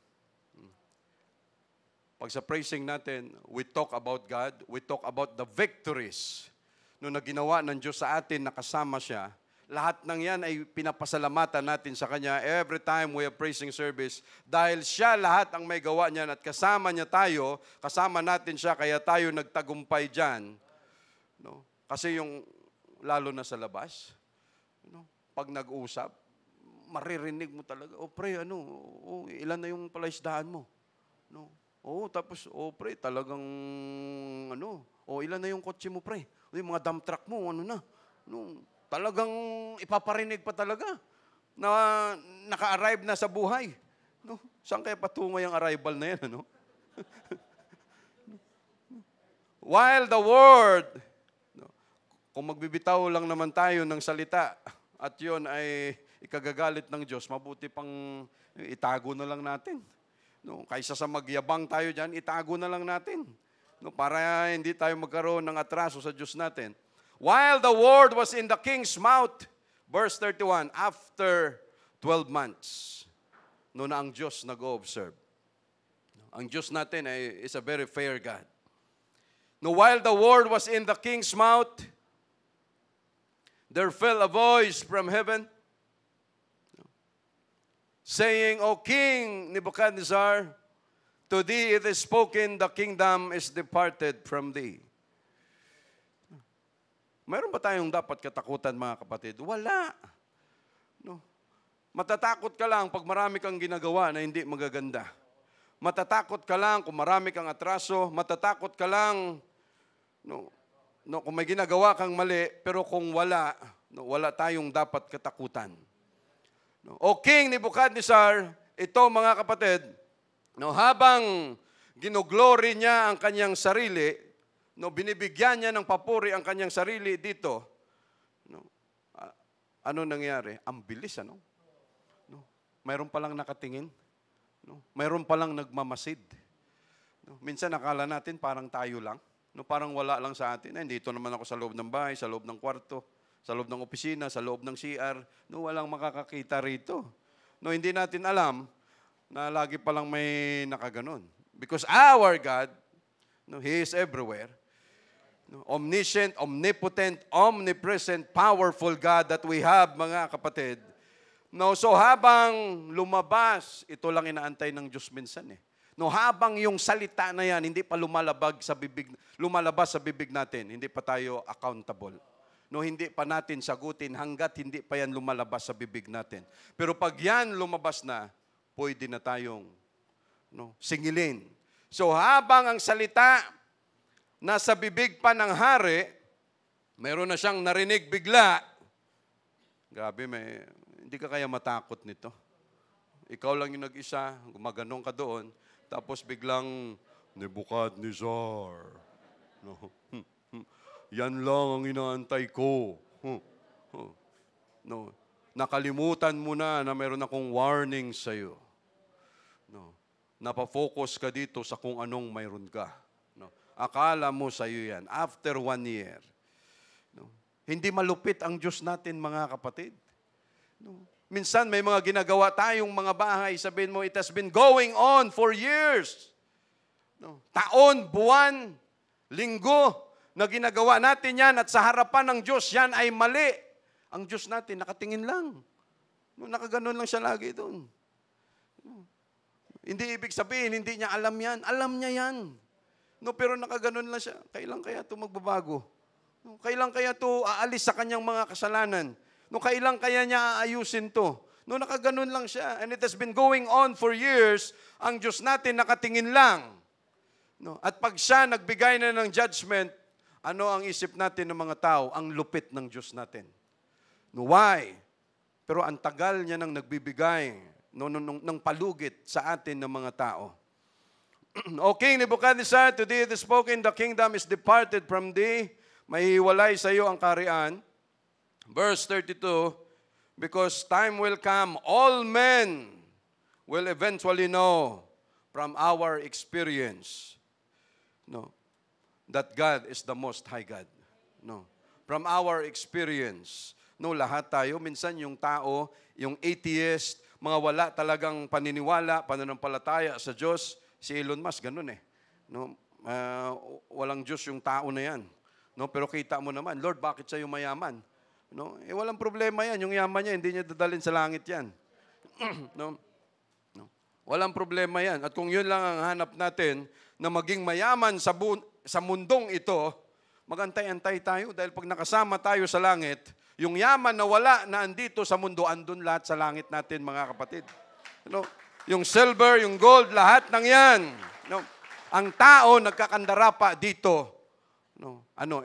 Pag sa praising natin, we talk about God, we talk about the victories no, na ginawa ng Diyos sa atin, nakasama siya. Lahat ng yan ay pinapasalamatan natin sa Kanya every time we have praising service dahil siya lahat ang may gawa niyan at kasama niya tayo, kasama natin siya kaya tayo nagtagumpay dyan. No? Kasi yung lalo na sa labas, no? Pag nag-usap, maririnig mo talaga, oh pre, ilan na yung palaisdaan mo? No? Oh, tapos, oh pre, talagang, ilan na yung kotse mo pre? Yung mga dump truck mo, na? No? Talagang ipaparinig pa talaga na naka-arrive na sa buhay. No? Saan kaya patungo yung arrival na yan, ano? While the word, kung magbibitaw lang naman tayo ng salita at yun ay ikagagalit ng Diyos, mabuti pang itago na lang natin. No, kaysa sa magyabang tayo dyan, itago na lang natin. No, para hindi tayo magkaroon ng atraso sa Diyos natin. While the word was in the king's mouth, verse 31, after 12 months, no na ang Diyos nag-o-observe. Ang Diyos natin is a very fair God. No, while the word was in the king's mouth, there fell a voice from heaven, saying, O King Nebuchadnezzar, to thee it is spoken, the kingdom is departed from thee. Mayroon ba tayong dapat katakutan, mga kapatid? Wala. No. Matatakot ka lang pag marami kang ginagawa na hindi magaganda. Matatakot ka lang kung marami kang atraso. Matatakot ka lang kung may ginagawa kang mali, pero kung wala, wala tayong dapat katakutan. O King Nebuchadnezzar, ito mga kapatid, habang ginuglory niya ang kanyang sarili, binibigyan niya ng papuri ang kanyang sarili dito, ano nangyari? Ang bilis, ano? Mayroon palang nakatingin. Mayroon palang nagmamasid. Minsan nakala natin parang tayo lang. Parang wala lang sa atin. Dito naman ako sa loob ng bahay, sa loob ng kwarto, sa loob ng opisina, sa loob ng CR. Walang makakakita rito. Hindi natin alam na lagi palang may nakaganon. Because our God, He is everywhere. Omniscient, omnipotent, omnipresent, powerful God that we have, mga kapatid. So habang lumabas, ito lang inaantay ng Diyos minsan eh. Habang yung salita na yan, hindi pa lumalabas sa bibig natin, hindi pa tayo accountable. Hindi pa natin sagutin hanggat hindi pa yan lumalabas sa bibig natin. Pero pag yan lumabas na, pwede na tayong singilin. So habang ang salita nasa bibig pa ng hari, meron na siyang narinig bigla. Grabe, hindi ka kaya matakot nito. Ikaw lang yung nag-isa, gumaganong ka doon, tapos biglang, Nebuchadnezzar. Yan lang ang inaantay ko. Nakalimutan mo na meron akong warning sa'yo. Napafocus ka dito sa kung anong mayroon ka. Akala mo sa'yo yan. After 1 year. Hindi malupit ang Diyos natin, mga kapatid. Minsan may mga ginagawa tayong mga bahay, sabihin mo, it has been going on for years. Taon, buwan, linggo, na ginagawa natin yan at sa harapan ng Diyos, yan ay mali. Ang Diyos natin, nakatingin lang. Nakaganon lang siya lagi doon. Hindi ibig sabihin, hindi niya alam yan. Alam niya yan. Pero nakaganon lang siya. Kailan kaya ito magbabago? Kailan kaya ito aalis sa kanyang mga kasalanan? Kailan kaya niya aayusin to? Nakaganon lang siya. And it has been going on for years. Ang Diyos natin nakatingin lang. At pag siya nagbigay na ng judgment, ano ang isip natin ng mga tao? Ang lupit ng Diyos natin. Why? Pero ang tagal niya nang nagbibigay ng palugit sa atin ng mga tao. O King Nebuchadnezzar, to thee it is spoken, the kingdom is departed from thee. Mahihiwalay sa iyo ang kaharian. Verse 32, because time will come, all men will eventually know from our experience that God is the Most High God. From our experience. Lahat tayo, minsan yung tao, yung atheist, mga wala talagang paniniwala, pananampalataya sa Diyos, si Elon Musk, ganun eh. Walang Diyos yung tao na yan. Pero kita mo naman, Lord, bakit sa'yo mayaman? Walang problema yan. Yung yaman niya, hindi niya dadalhin sa langit yan. Walang problema yan. At kung yun lang ang hanap natin, na maging mayaman sa mundong ito, magantay-antay tayo. Dahil pag nakasama tayo sa langit, yung yaman na wala na andito sa mundo, andun lahat sa langit natin, mga kapatid. Yung silver, yung gold, lahat ng yan. Ang tao nagkakandara pa dito.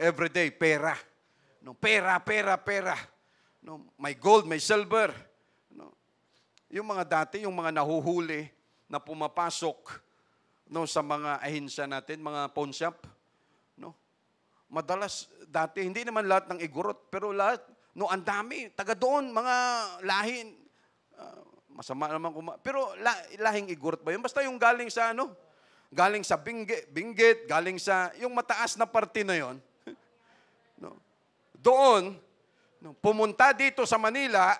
Everyday, pera. Pera. May gold, may silver. Yung mga dati, yung mga nahuhuli, na pumapasok no, sa mga ahinsya natin, mga pawn shop. No? Madalas, dati, hindi naman lahat ng igorot, pero lahat, no, ang dami, taga doon, mga lahin, masama naman pero lahing igorot ba yun? Basta yung galing sa ano? Galing sa Benguet, galing sa, yung mataas na parte na yon. No? Doon, no, pumunta dito sa Manila,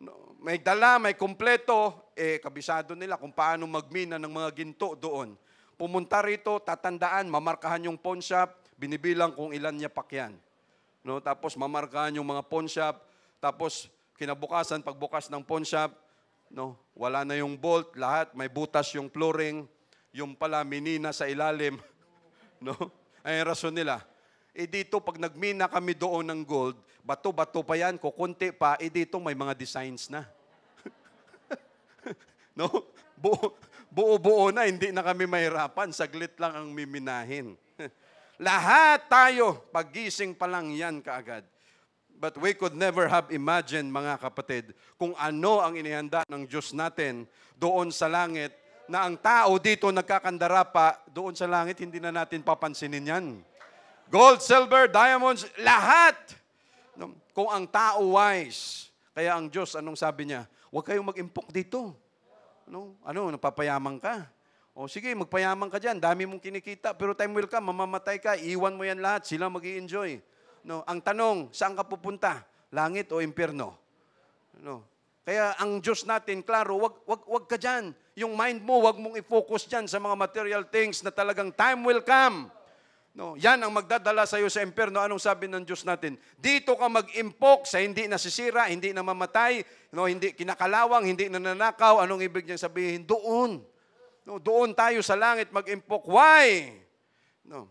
no, may dala, may kumpleto, kabisado nila kung paano magmina ng mga ginto doon. Pumunta rito, tatandaan, mamarkahan yung pawn shop, binibilang kung ilan niya pakyan. No, tapos mamarkahan yung mga pawn shop, tapos kinabukasan, pagbukas ng pawn shop, no, wala na yung bolt, lahat, may butas yung flooring, yung pala minina sa ilalim. No? Ay rason nila. Dito, pag nagmina kami doon ng gold, bato-bato pa yan, kukunti pa, dito may mga designs na. No? Buo-buo na, hindi na kami mahirapan, saglit lang ang miminahin. Lahat tayo, paggising pa lang yan kaagad. But we could never have imagined, mga kapatid, kung ano ang inihanda ng Diyos natin doon sa langit, na ang tao dito nagkakandara pa, doon sa langit, hindi na natin papansinin yan. Gold, silver, diamonds, lahat. No? Kung ang tao wise, kaya ang Diyos, anong sabi niya? Huwag kayong mag-impok dito. Ano, napapayaman ka? O sige, magpayaman ka dyan, dami mong kinikita, pero time will come, mamamatay ka, iwan mo yan lahat, sila mag-i-enjoy. No? Ang tanong, saan ka pupunta? Langit o impyerno? No? Kaya ang Diyos natin, klaro, wag ka dyan. Yung mind mo, wag mong i-focus dyan sa mga material things na talagang time will come. No, yan ang magdadala sa iyo sa impyerno. Anong sabi ng Diyos natin? Dito ka mag-impok sa hindi nasisira, hindi namamatay, no, hindi kinakalawang, hindi nananakaw. Anong ibig niyang sabihin? Doon. No, doon tayo sa langit mag-impok. Why? No.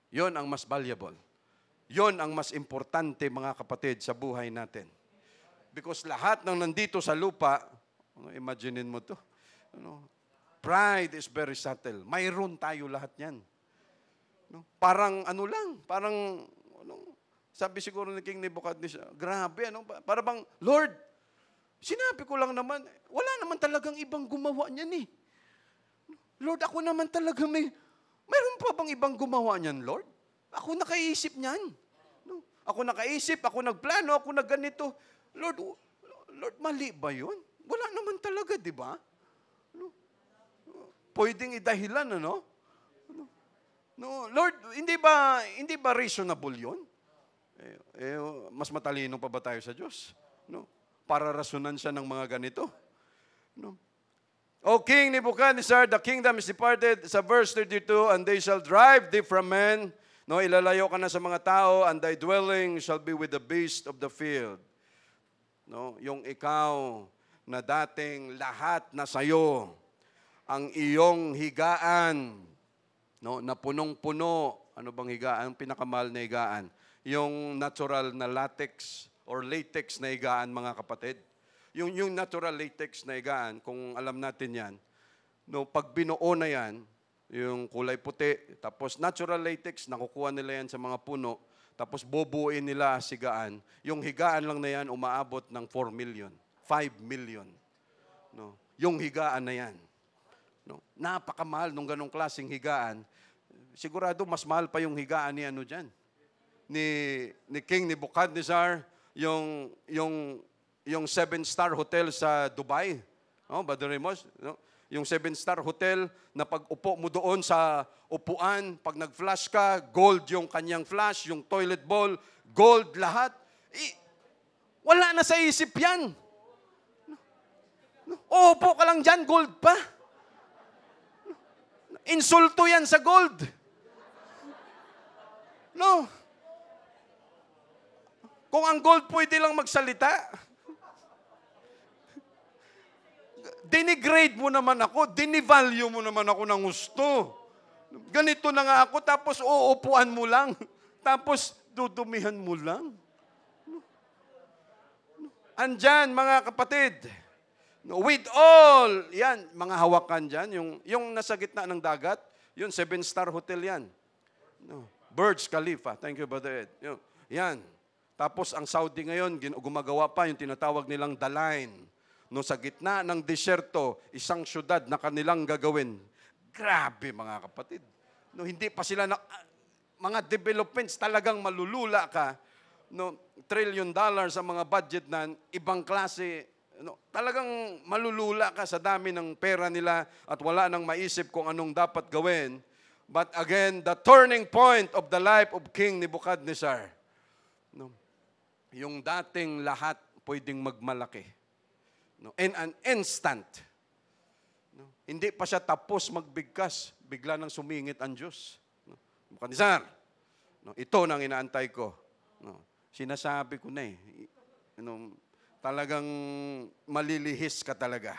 Yon ang mas valuable. Yon ang mas importante, mga kapatid, sa buhay natin. Because lahat ng nandito sa lupa, imaginein mo to, pride is very subtle. Mayroon tayo lahat yan. Parang ano lang, parang, sabi siguro ni King Nebuchadnezzar, grabe, para bang, Lord, sinabi ko lang naman, wala naman talagang ibang gumawa niyan eh. Lord, ako naman talaga mayroon pa bang ibang gumawa niyan, Lord? Ako nakaisip niyan. Ako nakaisip, ako nagplano, ako nagganito. Lord, mali ba yun? Wala naman talaga, di ba? Pwedeng idahilan, ano? No, Lord, hindi ba reasonable yun? Mas matalino pa ba tayo sa Diyos? No? Para rasunan siya ng mga ganito. No? O King Nebuchadnezzar, the kingdom is departed, sa verse 32, and they shall drive thee from men. No, ilalayo ka na sa mga tao, and thy dwelling shall be with the beast of the field. No, yung ikaw na dating lahat na sayo, ang iyong higaan, no, na punong-puno, ano bang higaan? Ang pinakamahal na higaan, yung natural na latex or latex na higaan, mga kapatid. Yung natural latex na higaan, kung alam natin yan, no, pag binuo na yan, yung kulay puti, tapos natural latex, nakukuha nila yan sa mga puno, tapos bubuuin nila sigaan. Yung higaan lang na yan, umaabot ng 4 million, 5 million. No? Yung higaan na yan. No? Napakamahal nung ganong klaseng higaan. Sigurado mas mahal pa yung higaan ni ano dyan. Ni King Nebuchadnezzar, yung 7-star hotel sa Dubai. Oh, Brother Ramos, no? Yung 7-star hotel na pag upo mo doon sa upuan, pag nag-flash ka, gold yung kanyang flash, yung toilet bowl, gold lahat. Wala na sa isip yan. Upo ka lang dyan, gold pa. Insulto yan sa gold. No. Kung ang gold pwede lang magsalita, denigrade mo naman ako, dinivalue mo naman ako ng gusto. Ganito na nga ako, tapos uupuan mo lang. Tapos dudumihan mo lang. Andyan, mga kapatid, with all, yan, mga hawakan dyan, yung nasa gitna ng dagat, yun, 7-star hotel yan. Burj Khalifa, thank you, Brother Ed. Yan. Tapos ang Saudi ngayon, gumagawa pa yung tinatawag nilang The Line. No, sa gitna ng disyerto, isang syudad na kanilang gagawin. Grabe mga kapatid. No, hindi pa sila mga developments, talagang malulula ka. No, $1 trillion ang mga budget na ibang klase. No, talagang malulula ka sa dami ng pera nila at wala nang maisip kung anong dapat gawin. But again, the turning point of the life of King Nebuchadnezzar, no, yung dating lahat pwedeng magmalaki. No, in an instant. No, hindi pa siya tapos magbigkas, bigla nang sumingit ang Diyos. No, Nebuchadnezzar, no, ito nang inaantay ko. No, sinasabi ko na talagang malilihis ka talaga.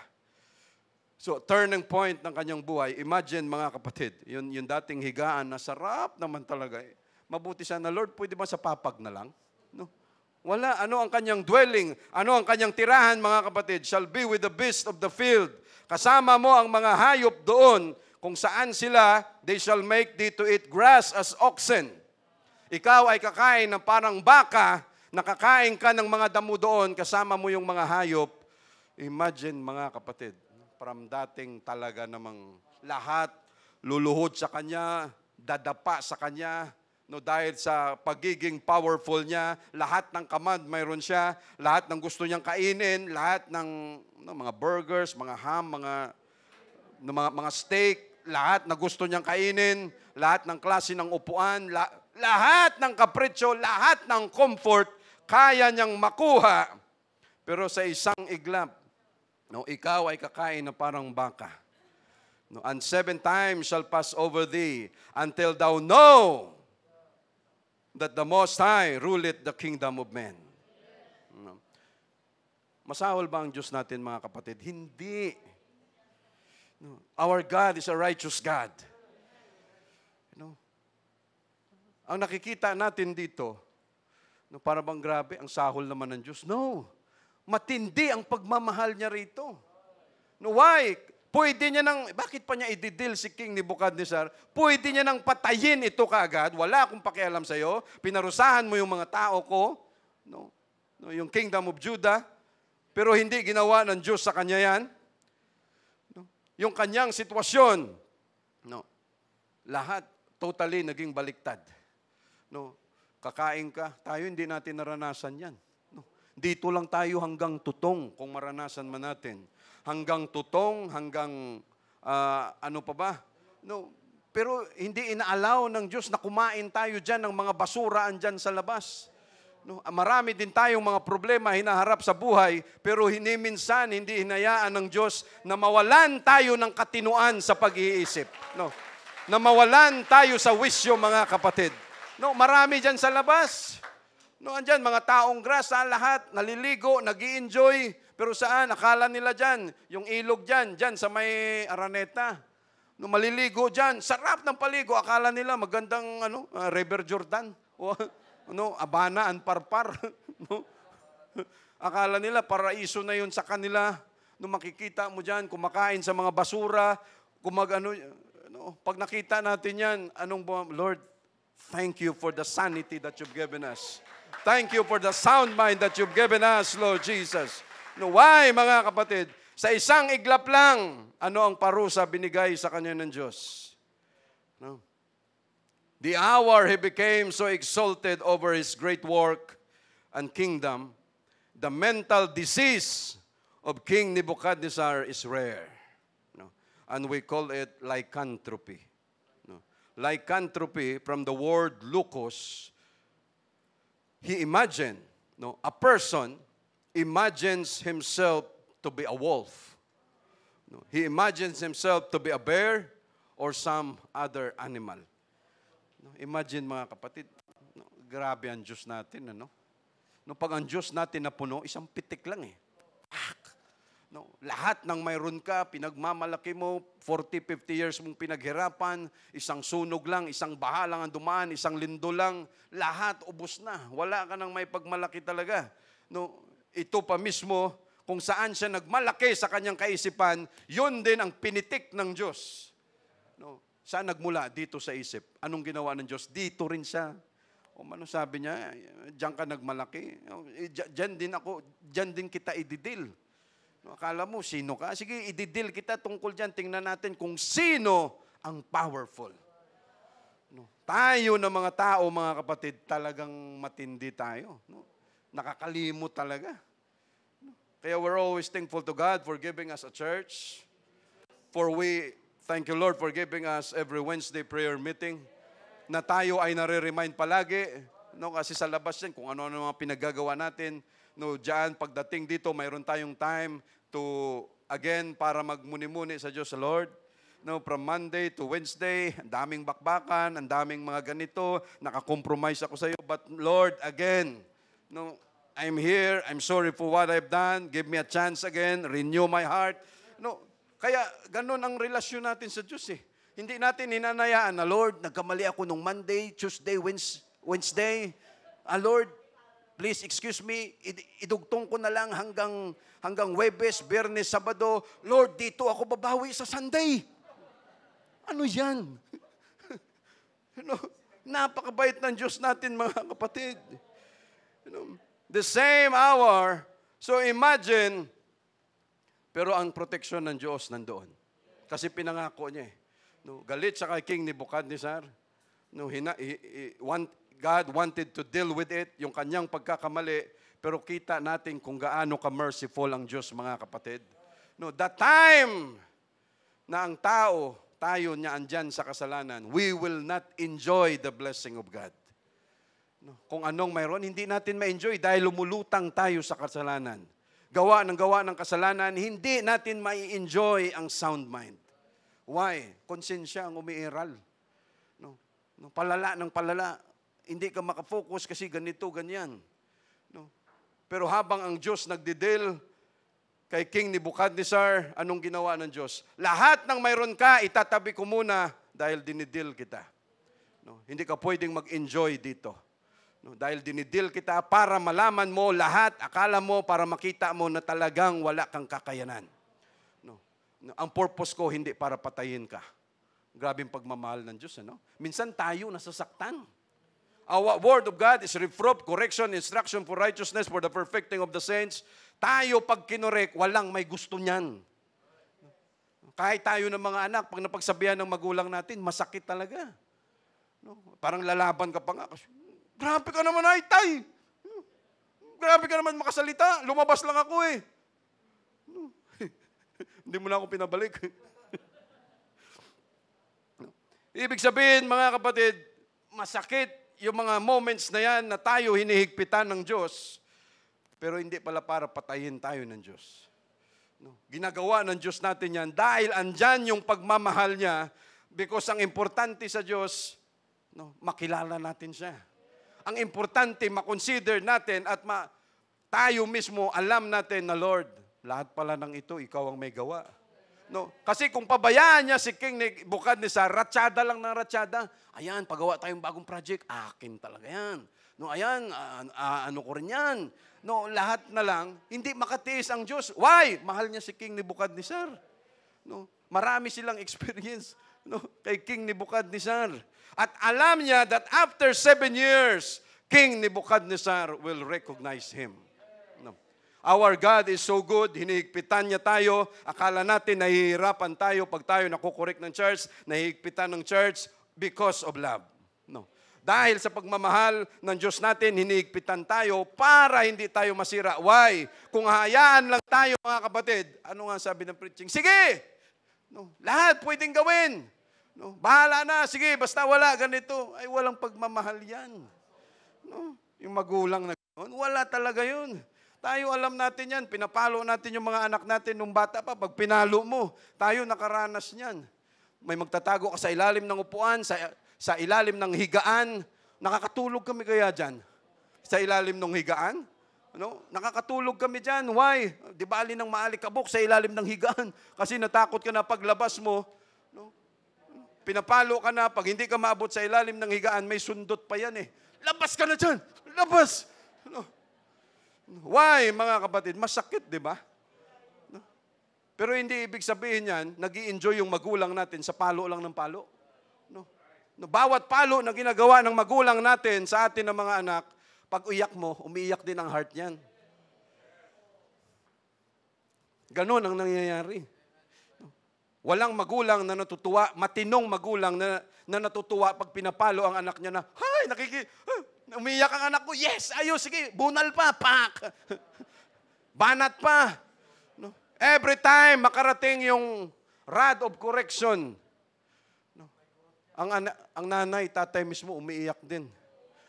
So, turning point ng kanyang buhay, imagine mga kapatid, yung dating higaan na sarap naman talaga. Mabuti sana, Lord, pwede ba sa papag na lang? No. Wala, ano ang kanyang dwelling, ano ang kanyang tirahan mga kapatid, shall be with the beast of the field. Kasama mo ang mga hayop doon, kung saan sila, they shall make thee to eat grass as oxen. Ikaw ay kakain ng parang baka, nakakain ka ng mga damo doon, kasama mo yung mga hayop. Imagine mga kapatid, from dating talaga namang lahat luluhod sa kanya, dadapa sa kanya, no, dahil sa pagiging powerful niya, lahat ng command mayroon siya, lahat ng gusto niyang kainin, lahat ng mga burgers, mga ham, mga steak, lahat na gusto niyang kainin, lahat ng klase ng upuan, lahat ng kapritsyo, lahat ng comfort, kaya niyang makuha. Pero sa isang iglap, no, ikaw ay kakain na parang baka. No, and 7 times shall pass over thee until thou know that the Most High ruleth the kingdom of men. No. Masahol ba ang Diyos natin mga kapatid? Hindi. No. Our God is a righteous God. No. Ang nakikita natin dito, no, para bang grabe, ang sahol naman ng Diyos. No. Matindi ang pagmamahal niya rito. No, why? Pwede niya bakit pa niya ididil si King Nebuchadnezzar? Pwede niya nang patayin ito kaagad. Wala akong pakialam sa'yo. Pinarusahan mo yung mga tao ko. No, yung Kingdom of Judah. Pero hindi ginawa ng Diyos sa kanya yan. No, yung kanyang sitwasyon, no, lahat totally naging baliktad. No, kakain ka, tayo hindi natin naranasan yan. No, dito lang tayo hanggang tutong kung maranasan man natin. Hanggang tutong, hanggang ano pa ba? No, pero hindi inaalaw ng Diyos na kumain tayo dyan ng mga basura andyan sa labas. No, marami din tayong mga problema hinaharap sa buhay, pero minsan hindi hinayaan ng Diyos na mawalan tayo ng katinuan sa pag-iisip. No, na mawalan tayo sa wisyo mga kapatid. No, marami dyan sa labas. No, andyan mga taong grasa, lahat naliligo, nag-i-enjoy. Pero saan? Akala nila dyan, yung ilog dyan sa may Araneta. No, maliligo dyan, sarap ng paligo. Akala nila magandang River Jordan. O, Abana, Anparpar. No? Akala nila paraiso na yun sa kanila. No, makikita mo dyan, kumakain sa mga basura. Pag nakita natin yan, Lord, thank you for the sanity that you've given us. Thank you for the sound mind that you've given us, Lord Jesus. No, why, mga kapatid? Sa isang iglap lang, ano ang parusa binigay sa kanya ng Diyos? No? The hour he became so exalted over his great work and kingdom, the mental disease of King Nebuchadnezzar is rare. No? And we call it lycanthropy. No? Lycanthropy, from the word lukos, he imagined, a person imagines himself to be a wolf. No, he imagines himself to be a bear or some other animal. No, imagine mga kapatid, grabe ang Diyos natin. Pag ang Diyos natin napuno, isang pitik lang eh. No, lahat ng mayroon ka, pinagmamalaki mo, 40, 50 years mong pinaghirapan, isang sunog lang, isang baha lang ang dumaan, isang lindo lang, lahat ubos na. Wala ka nang may pagmalaki talaga. No, ito pa mismo, kung saan siya nagmalaki sa kanyang kaisipan, yun din ang pinitik ng Diyos. No, saan nagmula? Dito sa isip. Anong ginawa ng Diyos? Dito rin siya. Ano sabi niya? Diyan ka nagmalaki. Diyan din kita ididil. No, akala mo, sino ka? Sige, ididil kita tungkol dyan. Tingnan natin kung sino ang powerful. No, tayo na mga tao, mga kapatid, talagang matindi tayo. No? Nakakalimot talaga. No? Kaya we're always thankful to God for giving us a church. Thank you, Lord, for giving us every Wednesday prayer meeting na tayo ay nare-remind palagi. No, kasi sa labas yan, kung ano-ano mga pinagagawa natin, no, diyan, pagdating dito, mayroon tayong time to, again, para magmuni-muni sa Diyos, sa Lord. No, from Monday to Wednesday, ang daming bakbakan, ang daming mga ganito, nakakompromise ako sa iyo. But Lord, again, no, I'm here, I'm sorry for what I've done, give me a chance again, renew my heart. No, kaya ganun ang relasyon natin sa Diyos eh. Hindi natin hinanayaan na, Lord, nagkamali ako nung Monday, Tuesday, Wednesday. Lord, please excuse me, idugtong ko na lang hanggang Webes, Biyernes, Sabado. Lord, dito ako babawi sa Sunday. Ano yan? Napakabait ng Diyos natin, mga kapatid. The same hour, so imagine, pero ang proteksyon ng Diyos nandoon. Kasi pinangako niya eh. No, galit sa kay King Nebuchadnezzar. No, God wanted to deal with it, yung kanyang pagkakamali, pero kita natin kung gaano ka-merciful ang Diyos, mga kapatid. No, the time na ang tayo niya andyan sa kasalanan, we will not enjoy the blessing of God. No, kung anong mayroon, hindi natin ma-enjoy dahil lumulutang tayo sa kasalanan. Gawa ng kasalanan, hindi natin mai-enjoy ang sound mind. Why? Konsensya ang umiiral. No? Palala ng palala. Hindi ka makafocus kasi ganito, ganyan. No? Pero habang ang Diyos nagdidil kay King Nebuchadnezzar, anong ginawa ng Diyos? Lahat ng mayroon ka, itatabi ko muna dahil dinidil kita. No? Hindi ka pwedeng mag-enjoy dito. No, dahil dinidil kita para malaman mo lahat, akala mo para makita mo na talagang wala kang kakayanan. No, ang purpose ko hindi para patayin ka. Grabing pagmamahal ng Diyos. Ano? Minsan tayo nasasaktan. Our word of God is reproof, correction, instruction for righteousness, for the perfecting of the saints. Tayo pag kinorek, walang may gusto niyan. Kahit tayo ng mga anak, pag napagsabihan ng magulang natin, masakit talaga. No? Parang lalaban ka pa nga kasi, grabe ka naman, ay, tay. Grabe ka naman makasalita. Lumabas lang ako eh. Hindi mo na ako pinabalik. Ibig sabihin, mga kapatid, masakit yung mga moments na yan na tayo hinihigpitan ng Diyos, pero hindi pala para patayin tayo ng Diyos. Ginagawa ng Diyos natin yan dahil andyan yung pagmamahal niya, because ang importante sa Diyos, makilala natin siya. Ang importante, makonsider natin at tayo mismo alam natin na, Lord, lahat pala ng ito, ikaw ang may gawa. No? Kasi kung pabayaan niya si King Nebuchadnezzar, ratsyada lang ng ratsyada, ayan, pagawa tayong bagong project, akin talaga yan. No, ayan, ano ko rin yan. No, lahat na lang, hindi makatiis ang Diyos. Why? Mahal niya si King Nebuchadnezzar. No, marami silang experience, no, kay King Nebuchadnezzar. At alam niya that after 7 years, King Nebuchadnezzar will recognize him. No. Our God is so good, hinihigpitan niya tayo. Akala natin nahihirapan tayo pag tayo nakukorek ng church, nahihigpitan ng church because of love. No. Dahil sa pagmamahal ng Diyos natin, hinihigpitan tayo para hindi tayo masira. Why? Kung hayaan lang tayo, mga kapatid, ano nga sabi ng preaching? Sige! No, lahat pwedeng gawin. No, bahala na, sige, basta wala ganito. Ay, walang pagmamahal yan. No, yung magulang na gano'n, wala talaga yun. Tayo alam natin yan, pinapalo natin yung mga anak natin nung bata pa. Pag pinalo mo, tayo nakaranas niyan. May magtatago ka sa ilalim ng upuan, sa ilalim ng higaan. Nakakatulog kami kaya dyan? Sa ilalim ng higaan? Ano? Nakakatulog kami dyan. Why? Di ba alin ng maalikabok sa ilalim ng higaan? Kasi natakot ka na paglabas mo. No? Pinapalo ka na, pag hindi ka maabot sa ilalim ng higaan, may sundot pa yan eh. Labas ka na dyan! Labas! No? Why, mga kapatid? Masakit, di ba? No? Pero hindi ibig sabihin yan, nag-i-enjoy yung magulang natin sa palo lang ng palo. No? No, bawat palo na ginagawa ng magulang natin sa atin ng mga anak, pag umiyak mo, umiiyak din ang heart niyan. Ganon ang nangyayari. Walang magulang na natutuwa, matinong magulang na natutuwa pag pinapalo ang anak niya na, hay, umiyak ang anak ko, yes, ayos, sige, bunal pa, pak. Banat pa. No? Every time makarating yung rod of correction, no? Ang nanay, tatay mismo umiiyak din.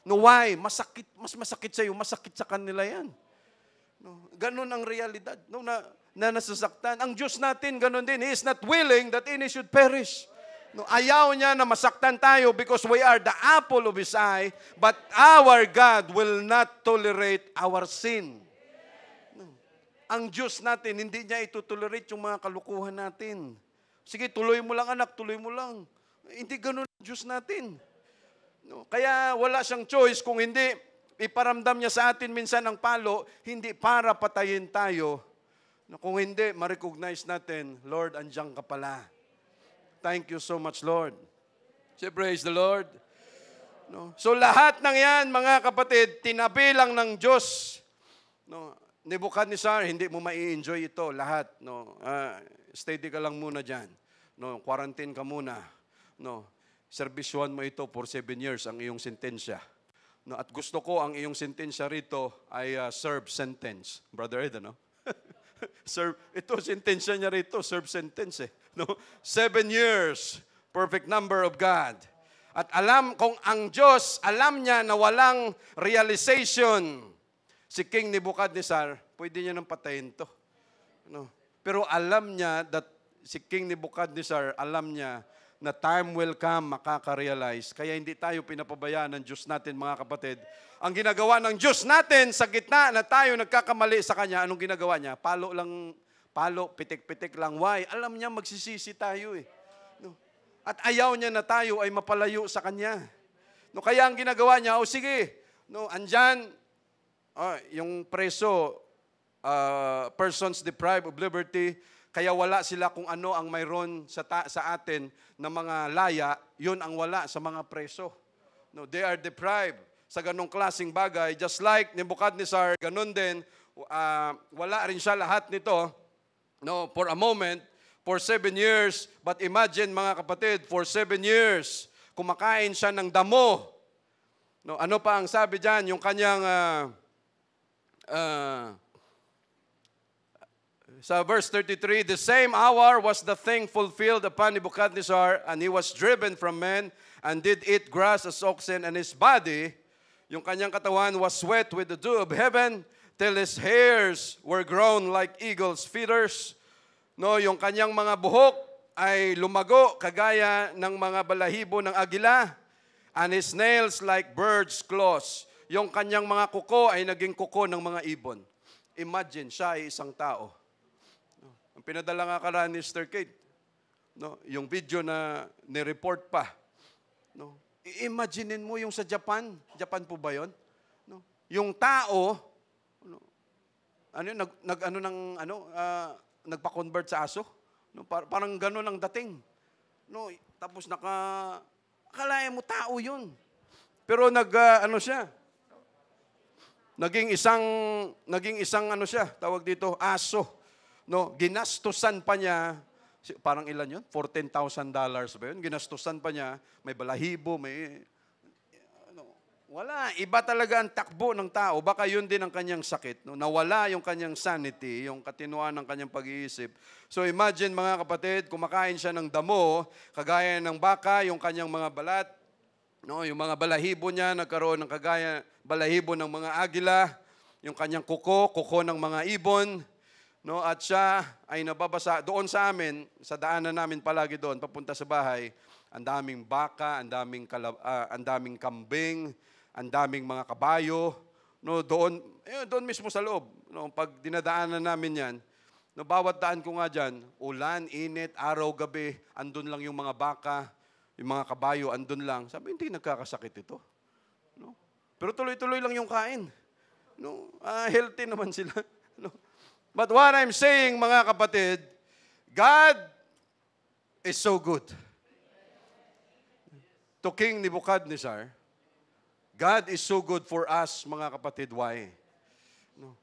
No, why? Masakit, mas masakit sa iyo, masakit sa kanila yan. No? Ganon ang realidad. No, na nasasaktan. Ang Diyos natin, ganon din. He is not willing that any should perish. No, ayaw niya na masaktan tayo because we are the apple of His eye, but our God will not tolerate our sin. No. Ang Diyos natin, hindi niya itutolerate yung mga kalukuhan natin. Sige, tuloy mo lang anak, tuloy mo lang. Hindi ganon ang Diyos natin. No, kaya wala siyang choice kung hindi iparamdam niya sa atin minsan ang palo, hindi para patayin tayo. No, kung hindi, ma-recognize natin, Lord, andiyan ka pala. Thank you so much, Lord. Say, praise the Lord. No? So lahat ng yan, mga kapatid, tinabi lang ng Diyos. No? Nebuchadnezzar, hindi mo mai-enjoy ito lahat. No? Steady ka lang muna dyan. No? Quarantine ka muna. No? Servisyohan mo ito for 7 years ang iyong sentensya. No? At gusto ko ang iyong sentensya rito ay serve sentence. Brother Ed, no? Serve, ito, sentensya niya rito, serve sentence. No? 7 years, perfect number of God. At alam, kung ang Diyos, alam niya na walang realization, si King Nebuchadnezzar, pwede niya nang patayin to. No? Pero alam niya that si King Nebuchadnezzar, alam niya na time will come, makaka-realize. Kaya hindi tayo pinapabayaan ng Diyos natin, mga kapatid. Ang ginagawa ng Diyos natin sa gitna na tayo nagkakamali sa Kanya, anong ginagawa niya? Palo, pitik-pitik lang. Why? Alam niya magsisisi tayo eh. No? At ayaw niya na tayo ay mapalayo sa Kanya. No, kaya ang ginagawa niya, sige, no, andyan, yung preso, persons deprived of liberty, kaya wala sila kung ano ang mayroon sa atin na mga laya, yun ang wala sa mga preso. No, they are deprived sa ganong klaseng bagay. Just like Nebuchadnezzar, ganon din, wala rin siya lahat nito, no, for a moment, for 7 years. But imagine, mga kapatid, for 7 years, kumakain siya ng damo. No, ano pa ang sabi dyan? Yung kanyang sa verse 33, the same hour was the thing fulfilled upon Nebuchadnezzar, and he was driven from men, and did eat grass as oxen, and his body, yung kanyang katawan, was wet with the dew of heaven, till his hairs were grown like eagle's feathers. No, yung kanyang mga buhok ay lumago, kagaya ng mga balahibo ng agila, and his nails like bird's claws. Yung kanyang mga kuko ay naging kuko ng mga ibon. Imagine, siya ay isang tao. Ang pinadala nga kala ni Sister Kate, no, yung video na ni-report pa. No, i-imaginein mo yung sa Japan. Japan po ba yun? No, yung tao, nagpa-convert sa aso. No, parang gano'n ang dating. No, tapos akalain mo tao yun. Pero naging isang siya, tawag dito, aso. No, ginastusan pa niya, parang ilan yun? $14,000 ba yun? Ginastusan pa niya, may balahibo, wala. Iba talaga ang takbo ng tao. Baka yun din ang kanyang sakit. No? Nawala yung kanyang sanity, yung katinuan ng kanyang pag-iisip. So imagine, mga kapatid, kumakain siya ng damo, kagaya ng baka, yung kanyang mga balat, no? Yung mga balahibo niya, nagkaroon ng kagaya balahibo ng mga agila, yung kanyang kuko ng mga ibon. No, at siya ay nababasa doon sa amin, sa daanan namin palagi doon, papunta sa bahay, ang daming baka, ang daming kambing, ang daming mga kabayo. No, doon mismo sa loob. No, pag dinadaanan namin yan, no, bawat daan ko nga dyan, ulan, init, araw, gabi, andun lang yung mga baka, yung mga kabayo, andun lang. Sabi, hindi nagkakasakit ito. No? Pero tuloy-tuloy lang yung kain. No, healthy naman sila. No? But what I'm saying, mga kapatid, God is so good. To King Nebuchadnezzar, God is so good for us, mga kapatid. Why? No.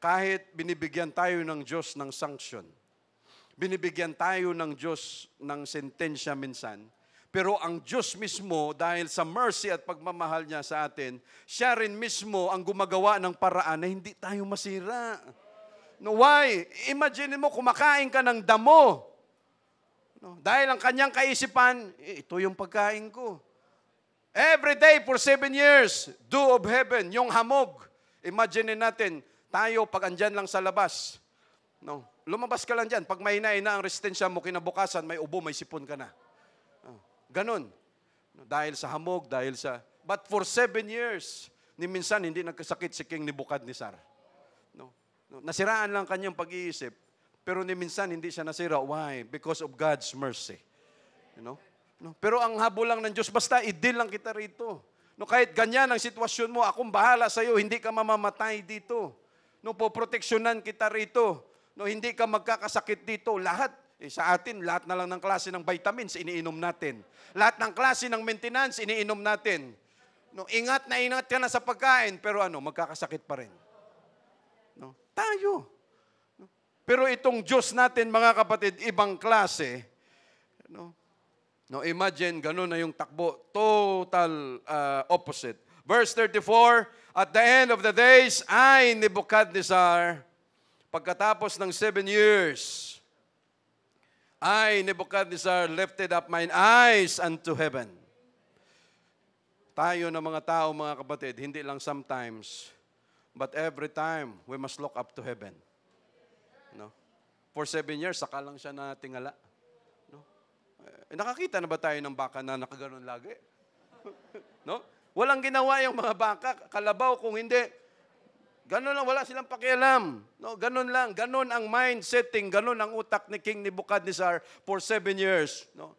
kahit binibigyan tayo ng Diyos ng sanction, binibigyan tayo ng Diyos ng sentensya minsan, pero ang Diyos mismo, dahil sa mercy at pagmamahal niya sa atin, siya rin mismo ang gumagawa ng paraan na hindi tayo masira. No, why? Imagine mo, kumakain ka ng damo. No, dahil ang kanyang kaisipan, ito yung pagkain ko. Every day for 7 years, dew of heaven, yung hamog. Imagine natin, tayo pag andyan lang sa labas. No, lumabas ka lang dyan. Pag mahina na ang resistensya mo, kinabukasan, may ubo, may sipon ka na. Ganon. Dahil sa hamog, dahil sa... But for 7 years, ni minsan hindi nagkasakit si King Nebuchadnezzar. No? Nasiraan lang kanyang pag-iisip, pero ni minsan hindi siya nasira. Why? Because of God's mercy. You know? No? Pero ang habol lang ng Diyos, basta i-deal lang kita rito. No, kahit ganyan ang sitwasyon mo, akong bahala sa iyo, hindi ka mamamatay dito. No, poproteksyonan kita rito. No, hindi ka magkakasakit dito. Lahat. Sa atin, lahat na lang ng klase ng vitamins, iniinom natin. Lahat ng klase ng maintenance, iniinom natin. No, ingat ka na sa pagkain, pero magkakasakit pa rin. No, tayo. No, pero itong Diyos natin, mga kapatid, ibang klase. No, imagine, ganun na yung takbo. Total opposite. Verse 34, at the end of the days, I, Nebuchadnezzar, pagkatapos ng 7 years, I, Nebuchadnezzar, lifted up mine eyes unto heaven. Tayo na mga tao, mga kapatid, hindi lang sometimes, but every time, we must look up to heaven. No? For 7 years, saka lang siya natingala. No? Nakakita na ba tayo ng baka na nakaganon lagi? No? Walang ginawa yung mga baka, kalabaw kung hindi. Ganon lang, wala silang pakialam. No, ganon lang, ganon ang mind setting, ganon ang utak ni King Nebuchadnezzar for 7 years. No?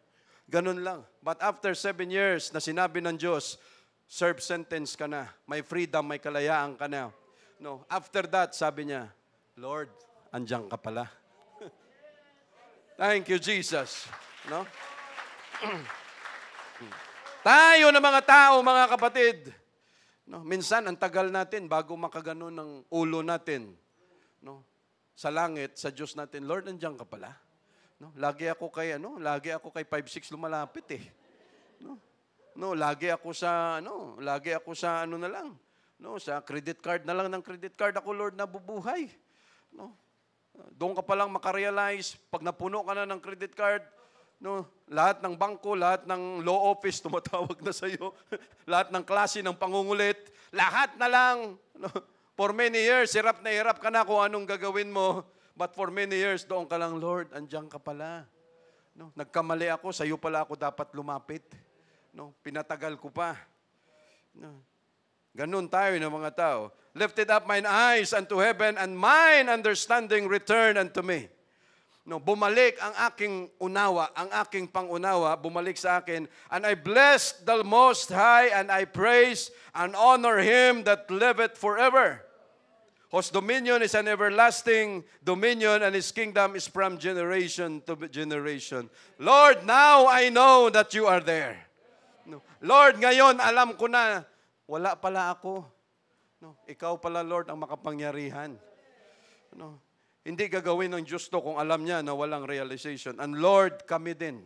Ganon lang. But after 7 years na sinabi ng Diyos, serve sentence ka na, may freedom, may kalayaan ka na. No, after that, sabi niya, Lord, andyan ka pala. Thank you, Jesus. No? Tayo na mga tao, mga kapatid, no, minsan, ang tagal natin bago makaganon ng ulo natin. No? Sa langit, sa Diyos natin, Lord, nandiyan ka pala. No? Lagi ako kay 5'6" lumalapit eh. No, lagi ako sa na lang. No, sa credit card na lang ng credit card ako, Lord, nabubuhay. No? Doon ka pa lang makarealize, pag napuno ka na ng credit card, no, lahat ng bangko, lahat ng law office tumatawag na sa iyo. Lahat ng klase ng pangungulit, lahat na lang. No, for many years, hirap na hirap ka na kung anong gagawin mo. But for many years, doon ka lang, Lord, andyan ka pala. No, nagkamali ako, sa iyo pala ako dapat lumapit. No, pinatagal ko pa. No, ganun tayo ng mga tao. Lifted up mine eyes unto heaven, and mine understanding returned unto me. No, bumalik ang aking unawa, ang aking pangunawa, bumalik sa akin. And I blessed the Most High, and I praise and honor Him that liveth forever. Whose dominion is an everlasting dominion, and His kingdom is from generation to generation. Lord, now I know that you are there. No, Lord, ngayon alam ko na, wala pala ako. No, ikaw pala, Lord, ang makapangyarihan. No, hindi gagawin ng Diyos to kung alam niya na walang realization. And Lord, kami din.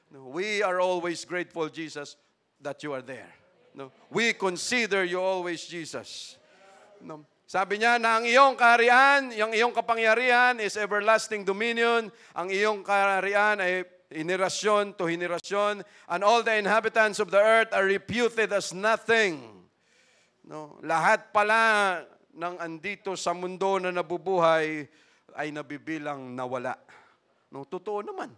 No, we are always grateful, Jesus, that you are there. No, we consider you always, Jesus. No, sabi niya na ang iyong kaharian, yung iyong kapangyarihan is everlasting dominion. Ang iyong kaharian ay henerasyon to henerasyon. And all the inhabitants of the earth are reputed as nothing. No, lahat pala ng andito sa mundo na nabubuhay ay nabibilang nawala. No, totoo naman.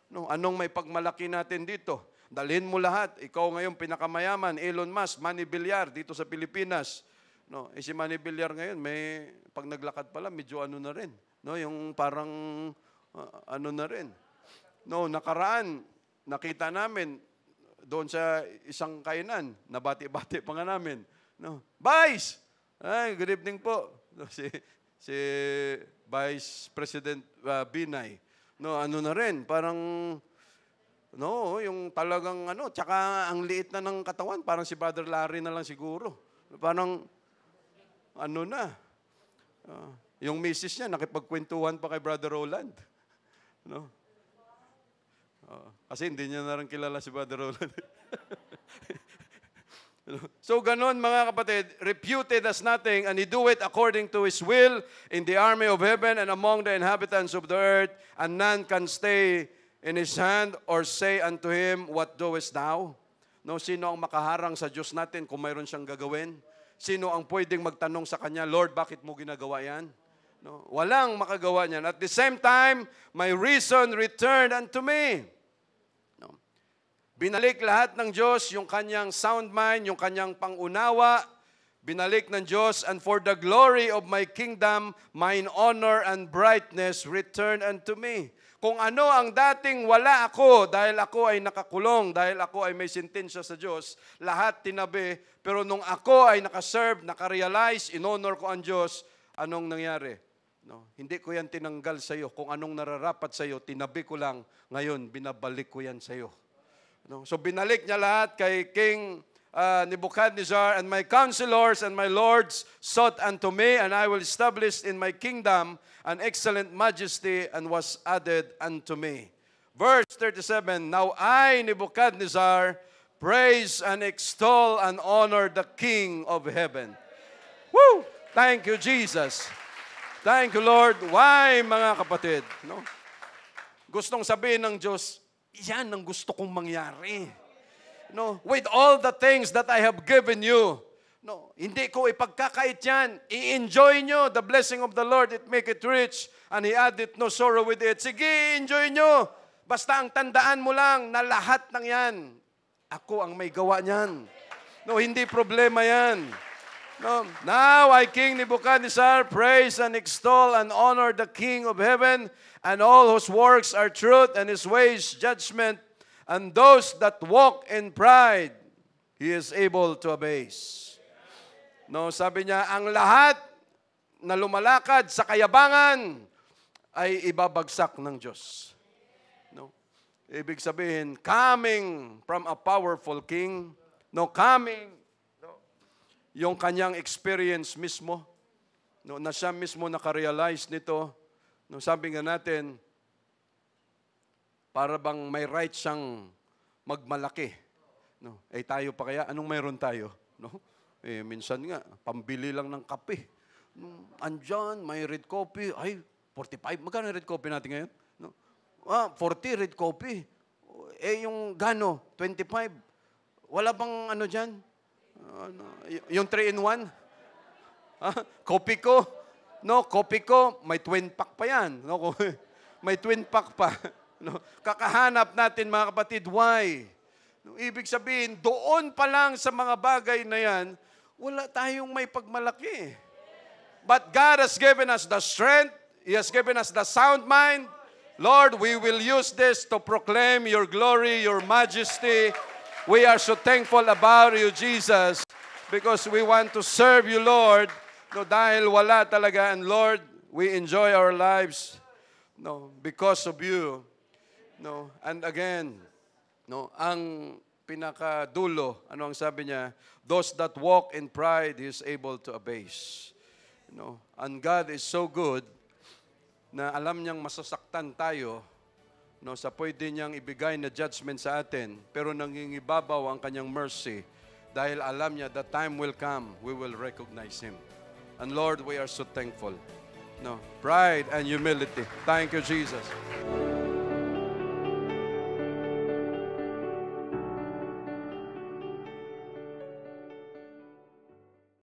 No, anong may pagmalaki natin dito? Dalhin mo lahat. Ikaw ngayon pinakamayaman, Elon Musk, Manny Villar dito sa Pilipinas. No, si Manny Villar ngayon may pag naglakad pala medyo na rin. No, yung parang na rin. No, nakaraan nakita namin doon sa isang kainan, nabati-bati pa nga namin. No, Vice. Ay, good evening po. No, si Vice President Binay. No, na rin, parang yung talagang tsaka ang liit na ng katawan, parang si Brother Larry na lang siguro. Parang na. Yung misis niya, nakipagkwentuhan pa kay Brother Roland. No? Kasi hindi niya na rin kilala si Brother Roland. So ganon mga kapatid, reputed as nothing, and he do it according to his will in the army of heaven and among the inhabitants of the earth, and none can stay in his hand or say unto him, what doest thou? No, sino ang makaharang sa Diyos natin kung mayroon siyang gagawin? Sino ang pwedeng magtanong sa kanya, Lord, bakit mo ginagawa yan? No, walang makagawa niyan. At the same time, my reason returned unto me. No. Binalik lahat ng Diyos yung kanyang sound mind, yung kanyang pangunawa. Binalik ng Diyos, and for the glory of my kingdom, mine honor and brightness returned unto me. Kung ano ang dating wala ako, dahil ako ay nakakulong, dahil ako ay may sentensya sa Diyos, lahat tinabi. Pero nung ako ay nakaserve, nakarealize, in-honor ko ang Diyos, anong nangyari? No, hindi ko yan tinanggal sa iyo. Kung anong nararapat sa iyo, tinabi ko lang. Ngayon, binabalik ko yan sa iyo. No? So binalik niya lahat kay King Nebuchadnezzar, and my counselors and my lords sought unto me, and I will establish in my kingdom an excellent majesty, and was added unto me. Verse 37, now I, Nebuchadnezzar, praise and extol and honor the King of heaven. Woo! Thank you, Jesus. Thank you, Lord. Why, mga kapatid? No? Gustong sabihin ng Diyos, yan ang gusto kong mangyari. No? With all the things that I have given you, no, hindi ko ipagkakait yan. I-enjoy nyo the blessing of the Lord. It make it rich, and He added no sorrow with it. Sige, enjoy nyo. Basta ang tandaan mo lang na lahat ng yan, ako ang may gawa niyan. No, hindi problema yan. No. Now I, King Nebuchadnezzar, praise and extol and honor the King of heaven, and all whose works are truth, and his ways judgment, and those that walk in pride, he is able to abase. No, sabi niya, ang lahat na lumalakad sa kayabangan ay ibabagsak ng Diyos. No. Ibig sabihin, coming from a powerful king, no, coming yung kanyang experience mismo, no, na siya mismo nakarealize nito. No, sabi nga natin, para bang may right siyang magmalaki. No, eh tayo pa kaya, anong mayroon tayo? No? Eh, minsan nga, pambili lang ng kape. Andyan, may red coffee, ay, 45. Magkano red coffee natin ngayon? No? 40 red coffee. Eh, yung gano, 25. Wala bang ano dyan? Yung 3-in-1? Kopi ko? No, kopi ko, may twin pack pa yan. No, may twin pack pa. No, kakahanap natin mga kapatid, why? No, ibig sabihin, doon pa lang sa mga bagay na yan, wala tayong may pagmalaki. But God has given us the strength, He has given us the sound mind. Lord, we will use this to proclaim your glory, your majesty. We are so thankful about you, Jesus, because we want to serve you, Lord. No, dahil wala talaga, and Lord, we enjoy our lives, no, because of you. No, and again, no, ang pinakadulo, ano ang sabi niya? Those that walk in pride, He is able to abase. No, and God is so good na alam niyang masasaktan tayo, no, sa pwede niyang ibigay na judgment sa atin, pero nangingibabaw ang kanyang mercy dahil alam niya the time will come, we will recognize Him. And Lord, we are so thankful. No, pride and humility. Thank you, Jesus.